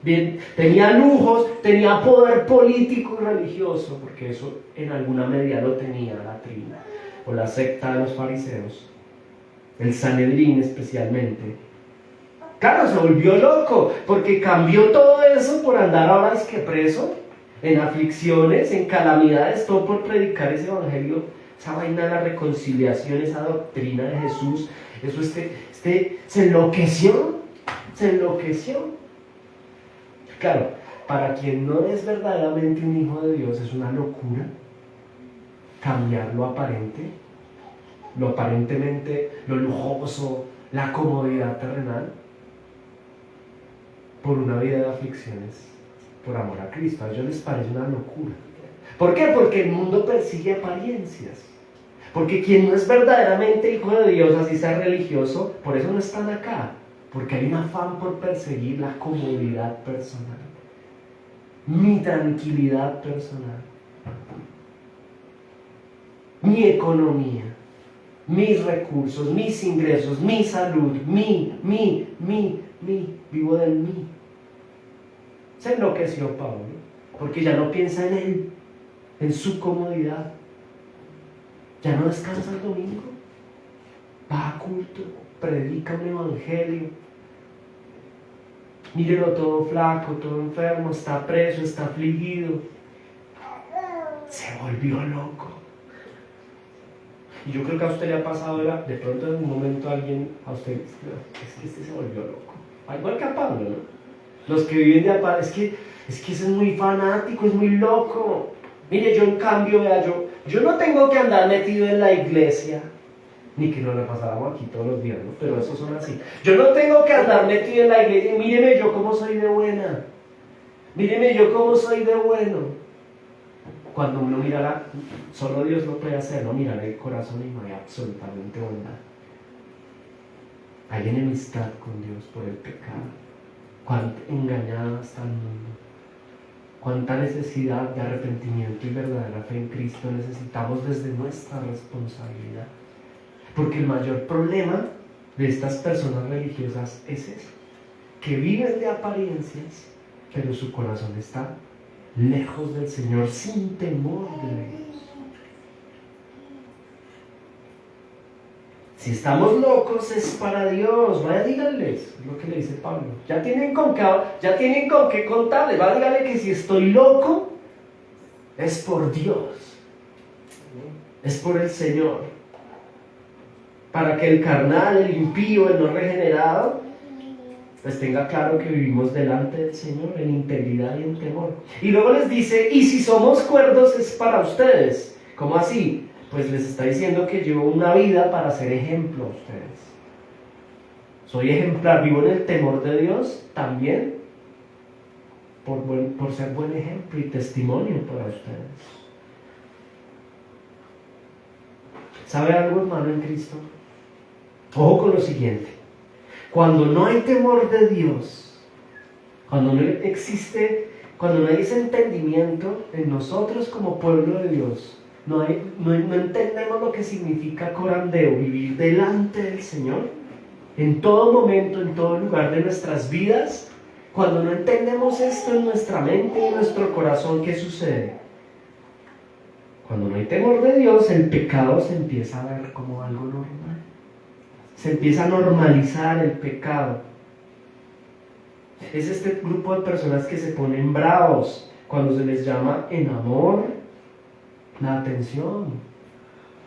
Bien, tenía lujos, tenía poder político y religioso, porque eso en alguna medida lo tenía la trina o la secta de los fariseos, el Sanedrín especialmente. Claro, se volvió loco, porque cambió todo eso por andar ahora es que preso, en aflicciones, en calamidades, todo por predicar ese evangelio. Esa vaina de la reconciliación, esa doctrina de Jesús, eso se enloqueció. Claro, para quien no es verdaderamente un hijo de Dios es una locura cambiar lo aparente, lo aparentemente, lo lujoso, la comodidad terrenal, por una vida de aflicciones, por amor a Cristo. A ellos les parece una locura. ¿Por qué? Porque el mundo persigue apariencias. Porque quien no es verdaderamente hijo de Dios, así sea religioso, por eso no están acá. Porque hay un afán por perseguir la comodidad personal, mi tranquilidad personal, mi economía, mis recursos, mis ingresos, mi salud, vivo del mí. Se enloqueció Pablo, porque ya no piensa en él, en su comodidad. Ya no descansa el domingo, va a culto, predica un evangelio. Mírelo todo flaco, todo enfermo, está preso, está afligido. Se volvió loco. Y yo creo que a usted le ha pasado, de pronto en un momento alguien, a usted, es que este se volvió loco. Igual que a Pablo, ¿no? Los que viven de apariencia, es que ese es muy fanático, es muy loco. Mire, yo en cambio, vea, yo no tengo que andar metido en la iglesia, ni que nos la pasáramos aquí todos los días, ¿no? Pero esos son así. Yo no tengo que andar metido en la iglesia, y míreme yo cómo soy de buena. Míreme yo cómo soy de bueno. Cuando uno mira solo Dios lo puede hacer, no mirar el corazón y no hay absolutamente bondad. Hay enemistad con Dios por el pecado. Cuánto engañado está el mundo. Cuánta necesidad de arrepentimiento y verdadera fe en Cristo necesitamos desde nuestra responsabilidad. Porque el mayor problema de estas personas religiosas es eso, que viven de apariencias, pero su corazón está lejos del Señor, sin temor de Dios. Si estamos locos es para Dios, vaya díganles, es lo que le dice Pablo. Ya tienen con qué contarle, vaya díganle que si estoy loco es por Dios, es por el Señor. Para que el carnal, el impío, el no regenerado, pues tenga claro que vivimos delante del Señor en integridad y en temor. Y luego les dice, y si somos cuerdos es para ustedes. ¿Cómo así? Pues les está diciendo que llevo una vida para ser ejemplo a ustedes. Soy ejemplar, vivo en el temor de Dios también por ser buen ejemplo y testimonio para ustedes. ¿Sabe algo, hermano en Cristo? Ojo con lo siguiente. Cuando no hay temor de Dios, cuando no hay ese entendimiento en nosotros como pueblo de Dios, no entendemos lo que significa corandeo, vivir delante del Señor, en todo momento, en todo lugar de nuestras vidas. Cuando no entendemos esto en nuestra mente y en nuestro corazón, ¿qué sucede? Cuando no hay temor de Dios, el pecado se empieza a ver como algo normal. Se empieza a normalizar el pecado. Es este grupo de personas que se ponen bravos cuando se les llama en amor la atención,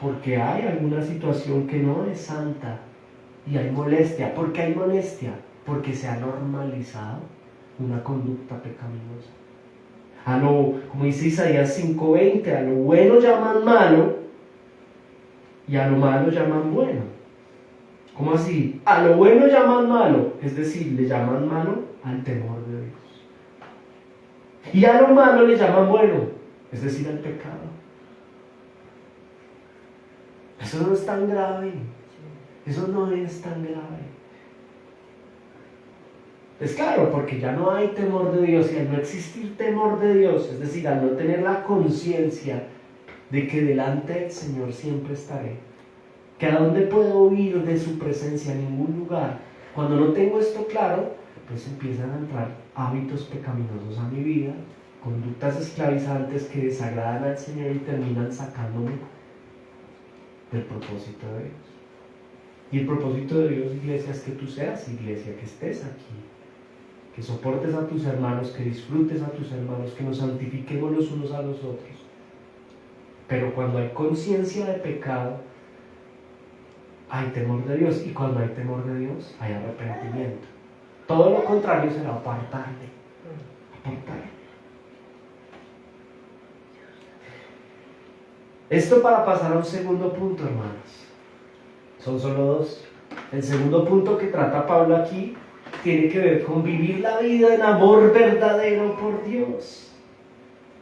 porque hay alguna situación que no es santa y hay molestia. ¿Por qué hay molestia? Porque se ha normalizado una conducta pecaminosa. Como dice Isaías 5:20, a lo bueno llaman malo y a lo malo llaman bueno. ¿Cómo así? A lo bueno llaman malo, es decir, le llaman malo al temor de Dios. Y a lo malo le llaman bueno, es decir, al pecado. Eso no es tan grave. Eso no es tan grave. Es claro, porque ya no hay temor de Dios, y al no existir temor de Dios, es decir, al no tener la conciencia de que delante del Señor siempre estaré, que a dónde puedo huir de su presencia, en ningún lugar. Cuando no tengo esto claro, pues empiezan a entrar hábitos pecaminosos a mi vida, conductas esclavizantes que desagradan al Señor y terminan sacándome del propósito de Dios. Y el propósito de Dios, iglesia, es que tú seas iglesia, que estés aquí, que soportes a tus hermanos, que disfrutes a tus hermanos, que nos santifiquemos los unos a los otros. Pero cuando hay conciencia de pecado, hay temor de Dios, y cuando hay temor de Dios, hay arrepentimiento. Todo lo contrario será apartarle. aportar. Esto para pasar a un segundo punto, hermanos. Son solo dos. El segundo punto que trata Pablo aquí tiene que ver con vivir la vida en amor verdadero por Dios.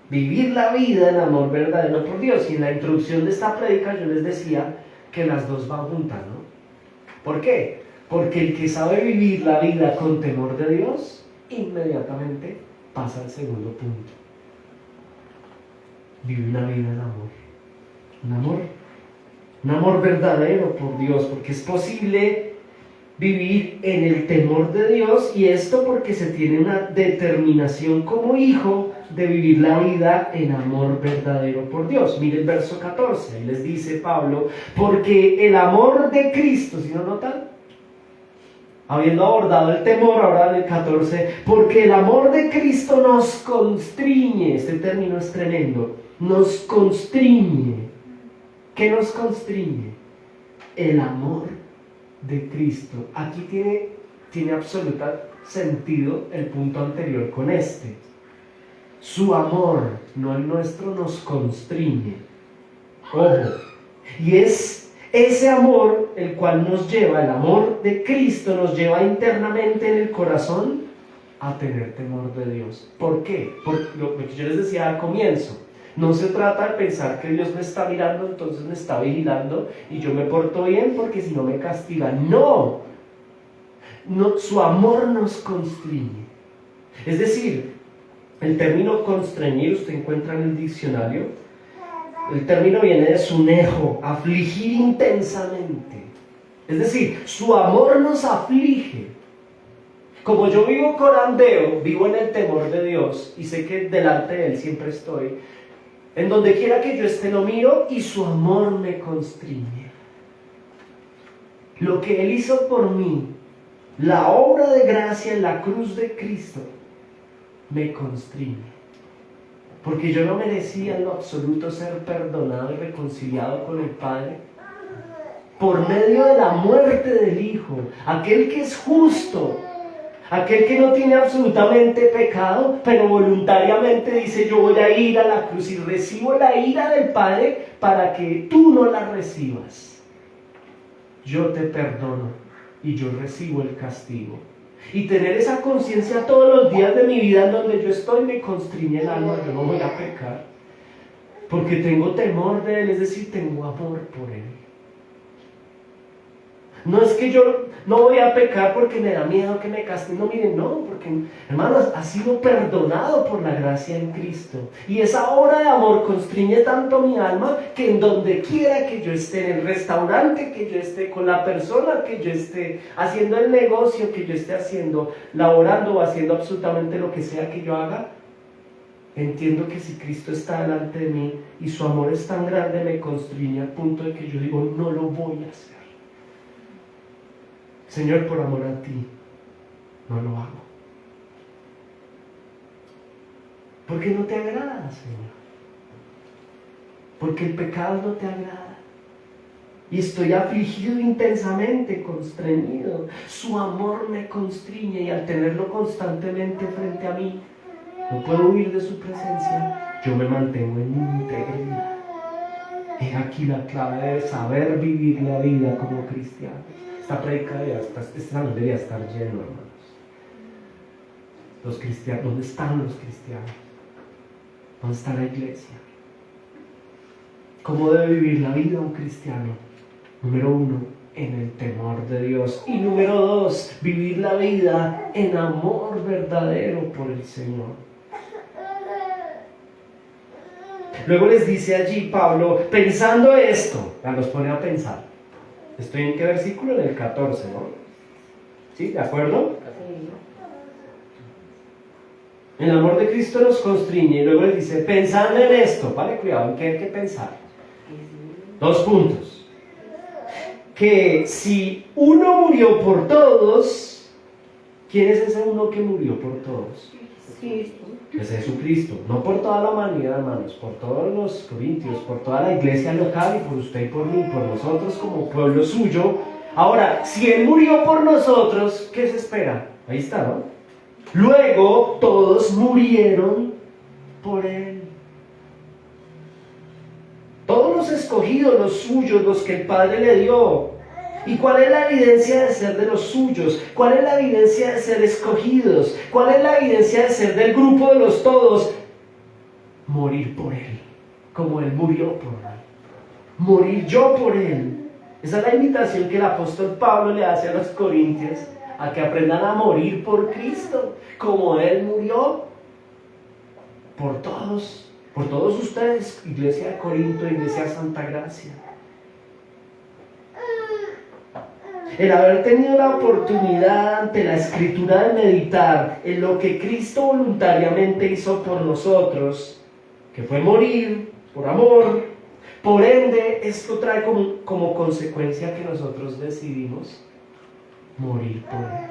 Vivir la vida en amor verdadero por Dios. Y en la introducción de esta prédica yo les decía que las dos van juntas, ¿no? ¿Por qué? Porque el que sabe vivir la vida con temor de Dios, inmediatamente pasa al segundo punto. Vive una vida en amor. Un amor verdadero por Dios, porque es posible vivir en el temor de Dios, y esto porque se tiene una determinación como hijo de vivir la vida en amor verdadero por Dios. Mire el verso 14, ahí les dice Pablo, porque el amor de Cristo, ¿sí no notan? Habiendo abordado el temor, ahora en el 14, porque el amor de Cristo nos constriñe. Este término es tremendo, nos constriñe. ¿Qué nos constriñe? El amor de Cristo. Aquí tiene absoluto sentido el punto anterior con este. Su amor, no el nuestro, nos constriñe. Ojo. Y es ese amor el cual nos lleva, el amor de Cristo nos lleva internamente en el corazón a tener temor de Dios. ¿Por qué? Por lo que yo les decía al comienzo. No se trata de pensar que Dios me está mirando, entonces me está vigilando y yo me porto bien porque si no me castiga. No, su amor nos constriñe. Es decir, el término constreñir, usted encuentra en el diccionario, el término viene de sunejo, afligir intensamente. Es decir, su amor nos aflige. Como yo vivo corandeo, vivo en el temor de Dios y sé que delante de Él siempre estoy. En donde quiera que yo esté lo miro y su amor me constriñe. Lo que Él hizo por mí, la obra de gracia en la cruz de Cristo, me constriñe. Porque yo no merecía en lo absoluto ser perdonado y reconciliado con el Padre. Por medio de la muerte del Hijo, aquel que es justo, aquel que no tiene absolutamente pecado, pero voluntariamente dice: yo voy a ir a la cruz y recibo la ira del Padre para que tú no la recibas. Yo te perdono y yo recibo el castigo. Y tener esa conciencia todos los días de mi vida en donde yo estoy me constriñe el alma. Yo no voy a pecar porque tengo temor de Él, es decir, tengo amor por Él. No es que yo no voy a pecar porque me da miedo que me castiguen. No, miren, no, porque, hermanos, ha sido perdonado por la gracia en Cristo. Y esa obra de amor constriñe tanto mi alma que en donde quiera que yo esté, en el restaurante que yo esté, con la persona que yo esté, haciendo el negocio que yo esté haciendo, laborando o haciendo absolutamente lo que sea que yo haga, entiendo que si Cristo está delante de mí y su amor es tan grande, me constriñe al punto de que yo digo: no lo voy a hacer. Señor, por amor a ti, no lo hago. Porque no te agrada, Señor. Porque el pecado no te agrada. Y estoy afligido intensamente, constreñido. Su amor me constriñe y al tenerlo constantemente frente a mí, no puedo huir de su presencia. Yo me mantengo en integridad. Es aquí la clave de saber vivir la vida como cristiano. Esta predica debería estar lleno, hermanos. Los cristianos, ¿dónde están los cristianos? ¿Dónde está la iglesia? ¿Cómo debe vivir la vida un cristiano? Número 1, en el temor de Dios. Y número 2, vivir la vida en amor verdadero por el Señor. Luego les dice allí Pablo, pensando esto, los pone a pensar. ¿Estoy en qué versículo? En el 14, ¿no? ¿Sí? ¿De acuerdo? El amor de Cristo nos constriñe y luego les dice, pensando en esto, ¿vale? Cuidado, ¿en qué hay que pensar? 2 puntos. Que si uno murió por todos, ¿quién es ese uno que murió por todos? Es Jesucristo, no por toda la humanidad, hermanos, por todos los corintios, por toda la iglesia local y por usted y por mí, por nosotros como pueblo suyo. Ahora, si Él murió por nosotros, ¿qué se espera? Ahí está, ¿no? Luego todos murieron por él. Todos los escogidos, los suyos, los que el Padre le dio. ¿Y cuál es la evidencia de ser de los suyos? ¿Cuál es la evidencia de ser escogidos? ¿Cuál es la evidencia de ser del grupo de los todos? Morir por él, como él murió por mí. Morir yo por él. Esa es la invitación que el apóstol Pablo le hace a los corintios, a que aprendan a morir por Cristo, como él murió por todos ustedes, iglesia de Corinto, iglesia de Santa Gracia. El haber tenido la oportunidad ante la Escritura de meditar en lo que Cristo voluntariamente hizo por nosotros, que fue morir por amor, por ende, esto trae como consecuencia que nosotros decidimos morir por él.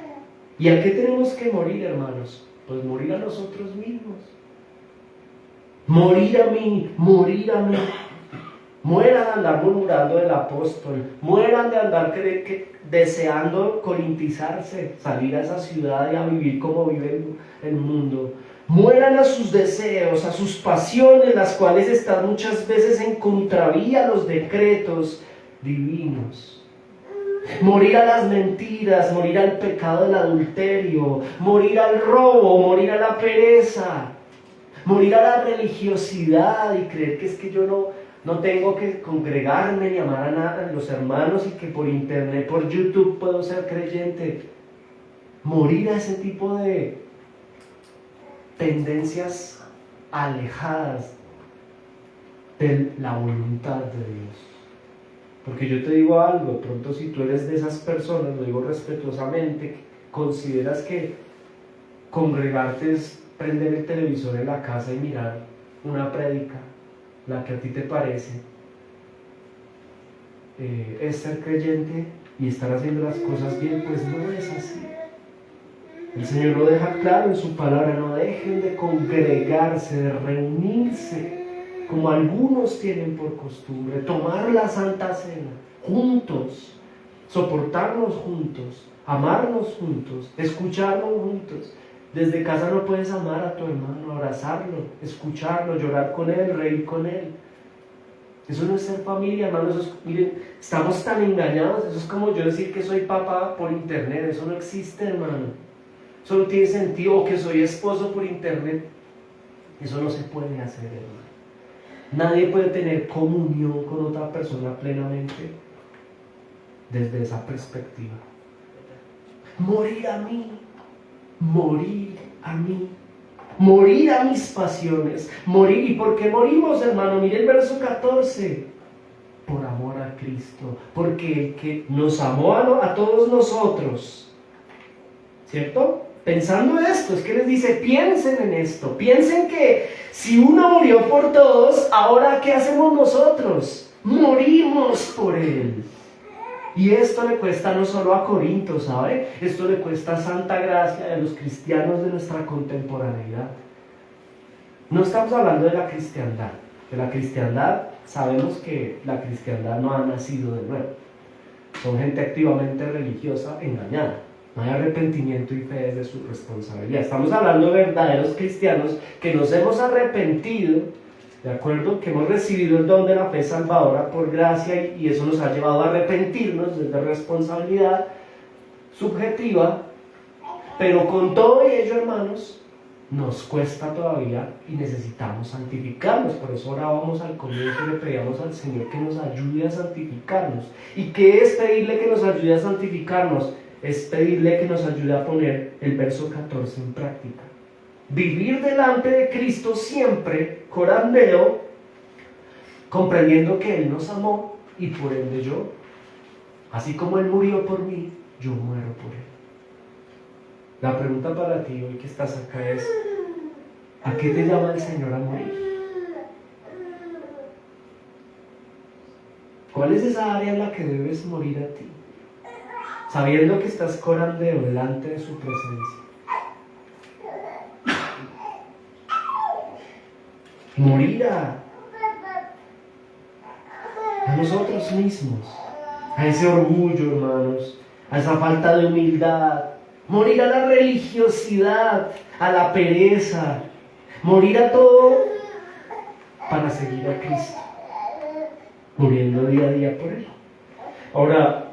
¿Y a qué tenemos que morir, hermanos? Pues morir a nosotros mismos. Morir a mí, morir a mí. Mueran de andar murmurando del apóstol, mueran de andar deseando corintizarse, salir a esa ciudad y a vivir como vive el mundo. Mueran a sus deseos, a sus pasiones, las cuales están muchas veces en contravía a los decretos divinos. Morir a las mentiras, morir al pecado del adulterio, morir al robo, morir a la pereza, morir a la religiosidad y creer que es que yo no tengo que congregarme ni amar a nada, a los hermanos, y que por internet, por YouTube puedo ser creyente. Morir a ese tipo de tendencias alejadas de la voluntad de Dios. Porque yo te digo algo, de pronto si tú eres de esas personas, lo digo respetuosamente, consideras que congregarte es prender el televisor en la casa y mirar una prédica, la que a ti te parece, es ser creyente y estar haciendo las cosas bien, pues no es así. El Señor lo deja claro en su palabra: no dejen de congregarse, de reunirse, como algunos tienen por costumbre, tomar la Santa Cena juntos, soportarnos juntos, amarnos juntos, escucharnos juntos. Desde casa no puedes amar a tu hermano, abrazarlo, escucharlo, llorar con él, reír con él. Eso no es ser familia, hermanos. Miren, estamos tan engañados. Eso es como yo decir que soy papá por internet. Eso no existe, hermano. Eso no tiene sentido. O que soy esposo por internet. Eso no se puede hacer, hermano. Nadie puede tener comunión con otra persona plenamente desde esa perspectiva. Morir a mí, morir a mí, morir a mis pasiones, morir. ¿Y por qué morimos, hermano? Mire el verso 14. Por amor a Cristo, porque el que nos amó a todos nosotros, ¿cierto? Pensando esto, es que les dice: piensen en esto, piensen que si uno murió por todos, ahora ¿qué hacemos nosotros? Morimos por él. Y esto le cuesta no solo a Corinto, ¿sabe? Esto le cuesta a Santa Gracia, a los cristianos de nuestra contemporaneidad. No estamos hablando de la cristiandad. De la cristiandad, sabemos que la cristiandad no ha nacido de nuevo. Son gente activamente religiosa engañada. No hay arrepentimiento y fe de su responsabilidad. Estamos hablando de verdaderos cristianos que nos hemos arrepentido, ¿de acuerdo? Que hemos recibido el don de la fe salvadora por gracia, y eso nos ha llevado a arrepentirnos desde responsabilidad subjetiva. Pero con todo ello, hermanos, nos cuesta todavía y necesitamos santificarnos. Por eso orábamos al comienzo y le pedíamos al Señor que nos ayude a santificarnos. ¿Y qué es pedirle que nos ayude a santificarnos? Es pedirle que nos ayude a poner el verso 14 en práctica. Vivir delante de Cristo siempre, corandeo, comprendiendo que Él nos amó y por ende yo, así como Él murió por mí, yo muero por Él. La pregunta para ti hoy que estás acá es: ¿a qué te llama el Señor a morir? ¿Cuál es esa área en la que debes morir a ti? Sabiendo que estás corandeo delante de su presencia. Morir a nosotros mismos, a ese orgullo, hermanos, a esa falta de humildad, morir a la religiosidad, a la pereza, morir a todo para seguir a Cristo, muriendo día a día por Él. Ahora,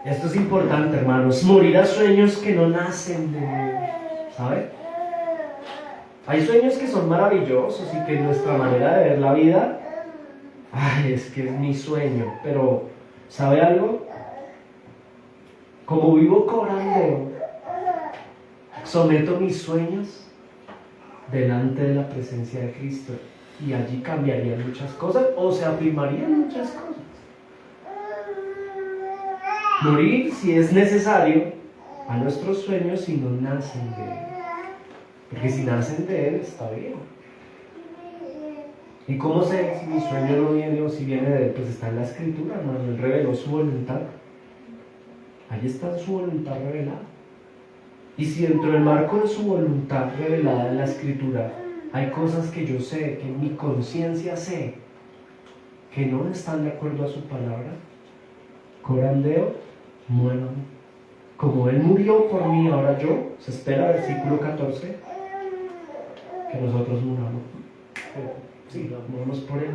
esto es importante, hermanos, morir a sueños que no nacen de Dios, ¿sabe? Hay sueños que son maravillosos y que nuestra manera de ver la vida, es que es mi sueño, pero ¿sabe algo? Como vivo cobrando, someto mis sueños delante de la presencia de Cristo y allí cambiarían muchas cosas o se afirmarían muchas cosas. Morir, si es necesario, a nuestros sueños si no nacen de Él. Porque si nacen de Él, está bien. ¿Y cómo sé si mi sueño no viene o si viene de Él? Pues está en la Escritura, hermano. Él reveló su voluntad. Ahí está su voluntad revelada. Y si dentro del marco de su voluntad revelada en la Escritura hay cosas que yo sé, que en mi conciencia sé, que no están de acuerdo a su palabra, corandeo, muero. Como Él murió por mí, ahora yo, se espera, versículo 14, que nosotros muramos. Sí, muramos por Él.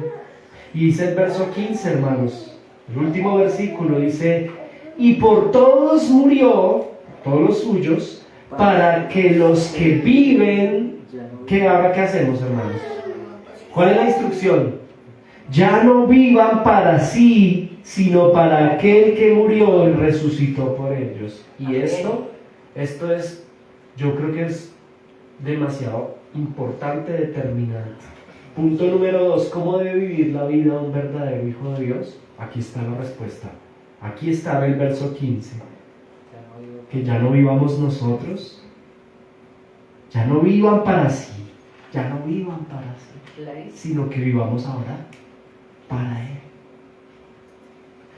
Y dice el verso 15, hermanos, el último versículo dice, y por todos murió, todos los suyos, para que los que viven, ¿qué ahora qué hacemos, hermanos? ¿Cuál es la instrucción? Ya no vivan para sí, sino para aquel que murió y resucitó por ellos. Y esto es, yo creo que es demasiado importante, determinante. Punto número 2, ¿cómo debe vivir la vida un verdadero hijo de Dios? Aquí está la respuesta. Aquí está el verso 15. Que ya no vivamos nosotros, ya no vivan para sí, ya no vivan para sí, sino que vivamos ahora para Él.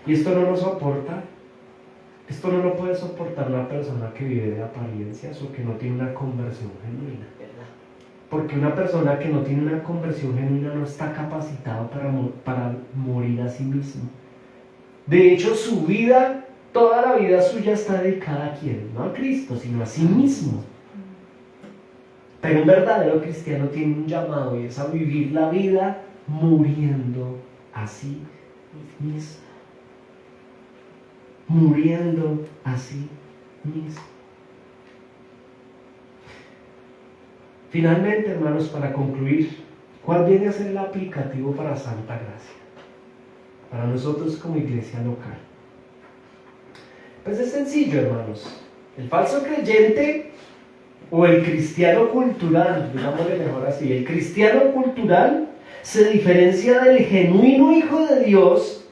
Y esto no lo soporta, esto no lo puede soportar una persona que vive de apariencias o que no tiene una conversión genuina. Porque una persona que no tiene una conversión genuina no está capacitada para morir a sí mismo. De hecho, su vida, toda la vida suya está dedicada a quién, no a Cristo, sino a sí mismo. Pero un verdadero cristiano tiene un llamado y es a vivir la vida muriendo a sí mismo. Muriendo a sí mismo. Finalmente, hermanos, para concluir, ¿cuál viene a ser el aplicativo para Santa Gracia? Para nosotros como iglesia local. Pues es sencillo, hermanos. El falso creyente o el cristiano cultural, digámosle mejor así, el cristiano cultural se diferencia del genuino hijo de Dios.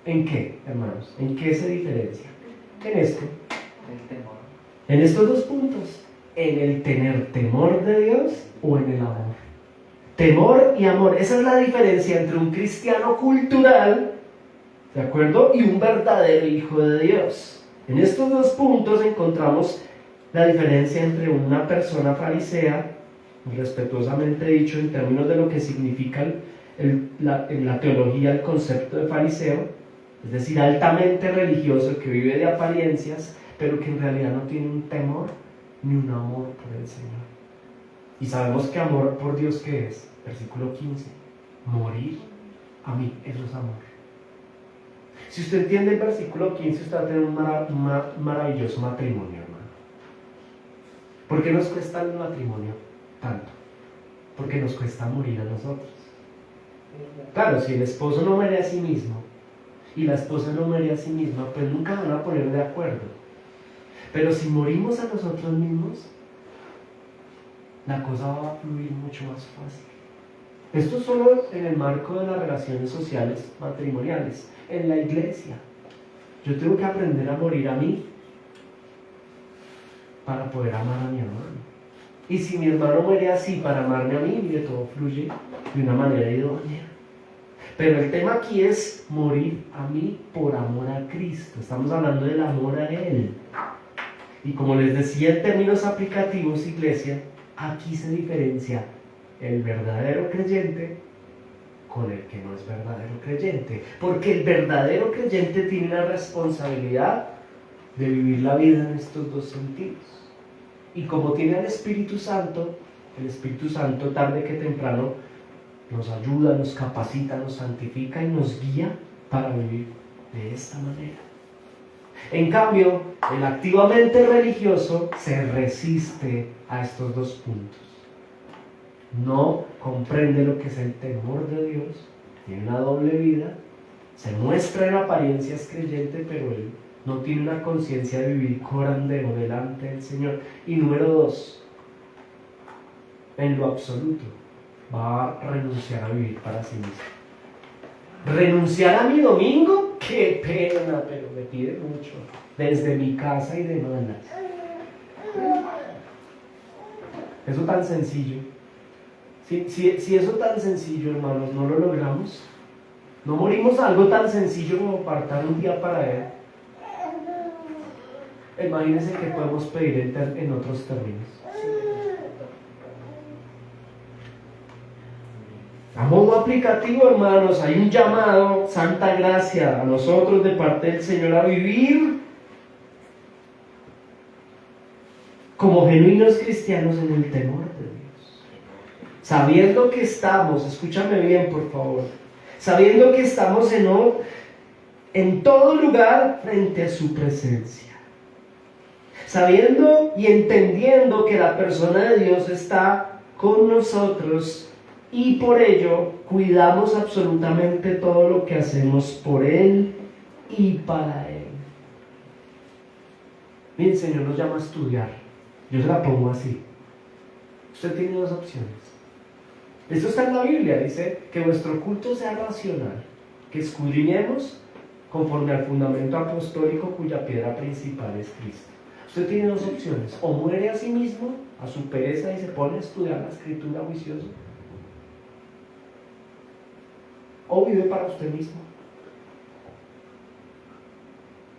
¿En qué, hermanos? ¿En qué se diferencia? En esto. El temor. En estos dos puntos. En el tener temor de Dios o en el amor. Temor y amor. Esa es la diferencia entre un cristiano cultural, ¿de acuerdo? Y un verdadero hijo de Dios. En estos dos puntos encontramos la diferencia entre una persona farisea, respetuosamente dicho en términos de lo que significa en la teología el concepto de fariseo, es decir, altamente religioso que vive de apariencias, pero que en realidad no tiene un temor ni un amor por el Señor. Y sabemos que amor por Dios, ¿qué es? Versículo 15, morir a mí, eso es amor. Si usted entiende el versículo 15, usted va a tener un maravilloso matrimonio, hermano. ¿Por qué nos cuesta el matrimonio tanto? Porque nos cuesta morir a nosotros. Claro, si el esposo no muere a sí mismo y la esposa no muere a sí misma, pues nunca van a poner de acuerdo. Pero si morimos a nosotros mismos, la cosa va a fluir mucho más fácil. Esto solo en el marco de las relaciones sociales matrimoniales, en la iglesia. Yo tengo que aprender a morir a mí para poder amar a mi hermano. Y si mi hermano muere así para amarme a mí, mire, todo fluye de una manera idónea. Pero el tema aquí es morir a mí por amor a Cristo. Estamos hablando del amor a Él. Y como les decía en términos aplicativos, iglesia, aquí se diferencia el verdadero creyente con el que no es verdadero creyente. Porque el verdadero creyente tiene una responsabilidad de vivir la vida en estos dos sentidos. Y como tiene el Espíritu Santo tarde que temprano nos ayuda, nos capacita, nos santifica y nos guía para vivir de esta manera. En cambio, el activamente religioso se resiste a estos dos puntos. No comprende lo que es el temor de Dios, tiene una doble vida, se muestra en apariencias creyente, pero él no tiene una conciencia de vivir corandero delante del Señor. Y número 2, en lo absoluto, va a renunciar a vivir para sí mismo. ¿Renunciar a mi domingo? ¡Qué pena! Pero me pide mucho. Desde mi casa y demandas. Eso tan sencillo. Si eso tan sencillo, hermanos, no lo logramos, no morimos a algo tan sencillo como apartar un día para Él. Imagínense que podemos pedir en otros términos. A modo aplicativo, hermanos, hay un llamado, santa gracia, a nosotros de parte del Señor a vivir como genuinos cristianos en el temor de Dios. Sabiendo que estamos, escúchame bien por favor, sabiendo que estamos en todo lugar frente a su presencia. Sabiendo y entendiendo que la persona de Dios está con nosotros y por ello cuidamos absolutamente todo lo que hacemos por Él y para Él. Mire, el Señor nos llama a estudiar. Yo se la pongo así. Usted tiene dos opciones. Esto está en la Biblia, dice que vuestro culto sea racional, que escudriñemos conforme al fundamento apostólico cuya piedra principal es Cristo. Usted tiene dos opciones: o muere a sí mismo, a su pereza, y se pone a estudiar la Escritura juicioso, o vive para usted mismo.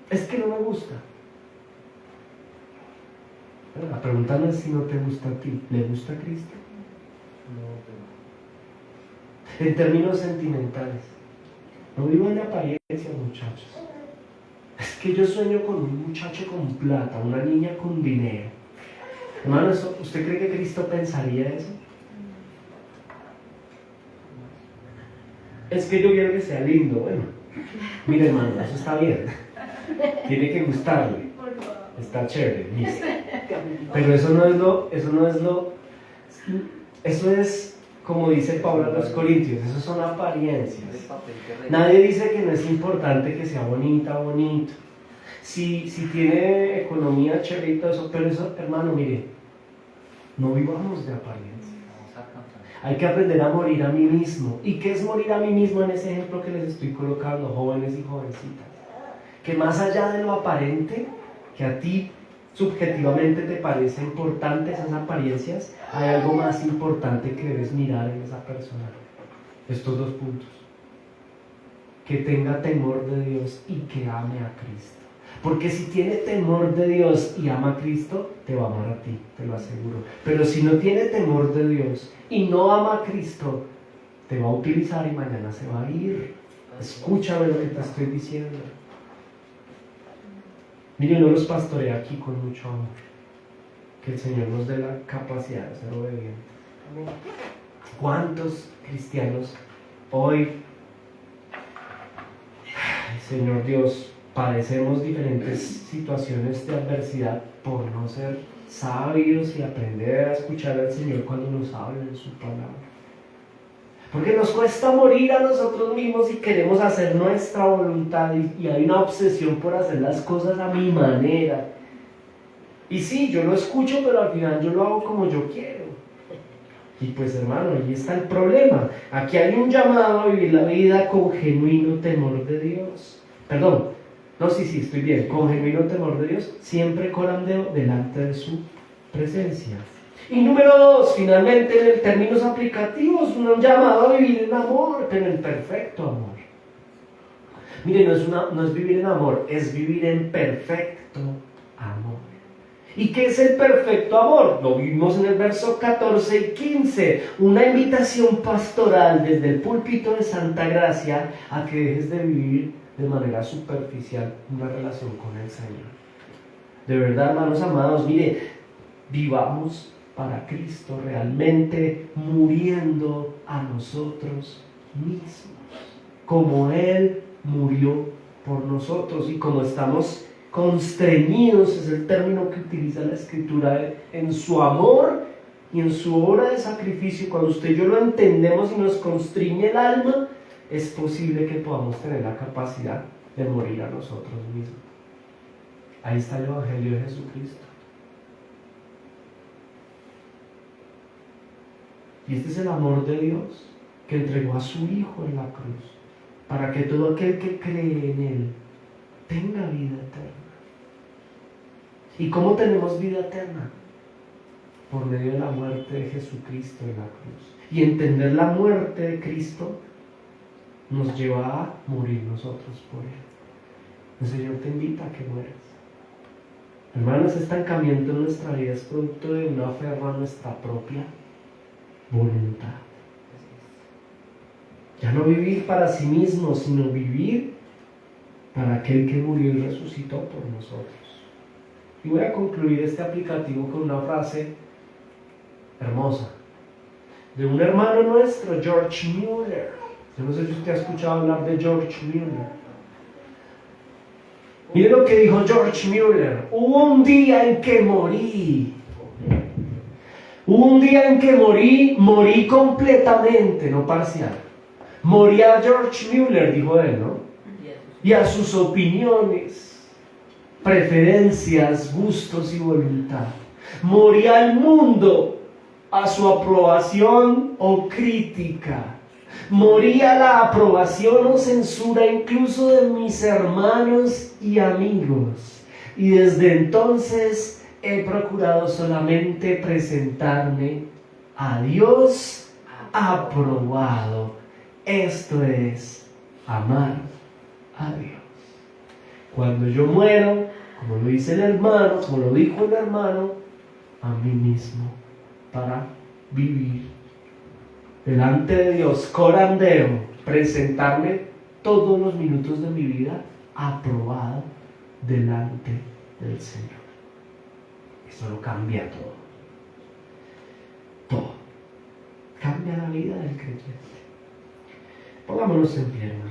Es que no me gusta. Pero la pregunta no es si no te gusta a ti, ¿le gusta a Cristo? No. En términos sentimentales, no vivo en apariencia, muchachos. Es que yo sueño con un muchacho con plata, una niña con dinero. Hermano, ¿usted cree que Cristo pensaría eso? Es que yo quiero que sea lindo. Bueno, mire, hermano, eso está bien. Tiene que gustarle. Está chévere, listo. Pero eso es como dice Pablo a los Corintios, eso son apariencias. Nadie dice que no es importante que sea bonita o bonito. Si tiene economía chévere y todo eso, pero eso, hermano, mire, no vivamos de apariencias. Hay que aprender a morir a mí mismo. ¿Y qué es morir a mí mismo en ese ejemplo que les estoy colocando, jóvenes y jovencitas? Que más allá de lo aparente, que a ti subjetivamente te parece importante esas apariencias, hay algo más importante que debes mirar en esa persona. Estos dos puntos: que tenga temor de Dios y que ame a Cristo. Porque si tiene temor de Dios y ama a Cristo, te va a amar a ti, te lo aseguro. Pero si no tiene temor de Dios y no ama a Cristo, te va a utilizar y mañana se va a ir. Escúchame lo que te estoy diciendo. Mire, yo los pastoreo aquí con mucho amor. Que el Señor nos dé la capacidad de ser obedientes. ¿Cuántos cristianos hoy, Señor Dios, padecemos diferentes situaciones de adversidad por no ser sabios y aprender a escuchar al Señor cuando nos habla en su palabra? Porque nos cuesta morir a nosotros mismos y queremos hacer nuestra voluntad y hay una obsesión por hacer las cosas a mi manera. Y sí, yo lo escucho, pero al final yo lo hago como yo quiero. Y pues, hermano, ahí está el problema. Aquí hay un llamado a vivir la vida con genuino temor de Dios. Perdón, no, sí, estoy bien. Con genuino temor de Dios, siempre corandeo delante de su presencia. Y número 2, finalmente, en términos aplicativos, un llamado a vivir en amor, pero en perfecto amor. Mire, no es vivir en amor, es vivir en perfecto amor. ¿Y qué es el perfecto amor? Lo vimos en el verso 14 y 15, una invitación pastoral desde el púlpito de Santa Gracia a que dejes de vivir de manera superficial una relación con el Señor. De verdad, hermanos amados, mire, vivamos para Cristo realmente, muriendo a nosotros mismos, como Él murió por nosotros, y como estamos constreñidos, es el término que utiliza la Escritura, en su amor y en su obra de sacrificio. Cuando usted y yo lo entendemos y nos constriñe el alma, es posible que podamos tener la capacidad de morir a nosotros mismos. Ahí está el Evangelio de Jesucristo. Y este es el amor de Dios, que entregó a su Hijo en la cruz, para que todo aquel que cree en Él tenga vida eterna. ¿Y cómo tenemos vida eterna? Por medio de la muerte de Jesucristo en la cruz. Y entender la muerte de Cristo nos lleva a morir nosotros por Él. El Señor te invita a que mueras. Hermanos, este estancamiento en nuestra vida es producto de una aferro a nuestra propia voluntad. Ya no vivir para sí mismo, sino vivir para aquel que murió y resucitó por nosotros. Y voy a concluir este aplicativo con una frase hermosa de un hermano nuestro, George Mueller. Yo no sé si usted ha escuchado hablar de George Mueller. Mire lo que dijo George Mueller: hubo un día en que morí. Hubo un día en que morí completamente, no parcial. Morí a George Mueller, dijo él, ¿no? Y a sus opiniones, preferencias, gustos y voluntad. Morí al mundo, a su aprobación o crítica. Morí a la aprobación o censura incluso de mis hermanos y amigos. Y desde entonces he procurado solamente presentarme a Dios aprobado. Esto es amar a Dios. Cuando yo muero, como lo dice el hermano, como lo dijo el hermano, a mí mismo, para vivir delante de Dios, corandero, presentarme todos los minutos de mi vida aprobado delante del Señor. Eso lo cambia todo. Todo. Cambia la vida del creyente. Pongámonos en pie, hermano.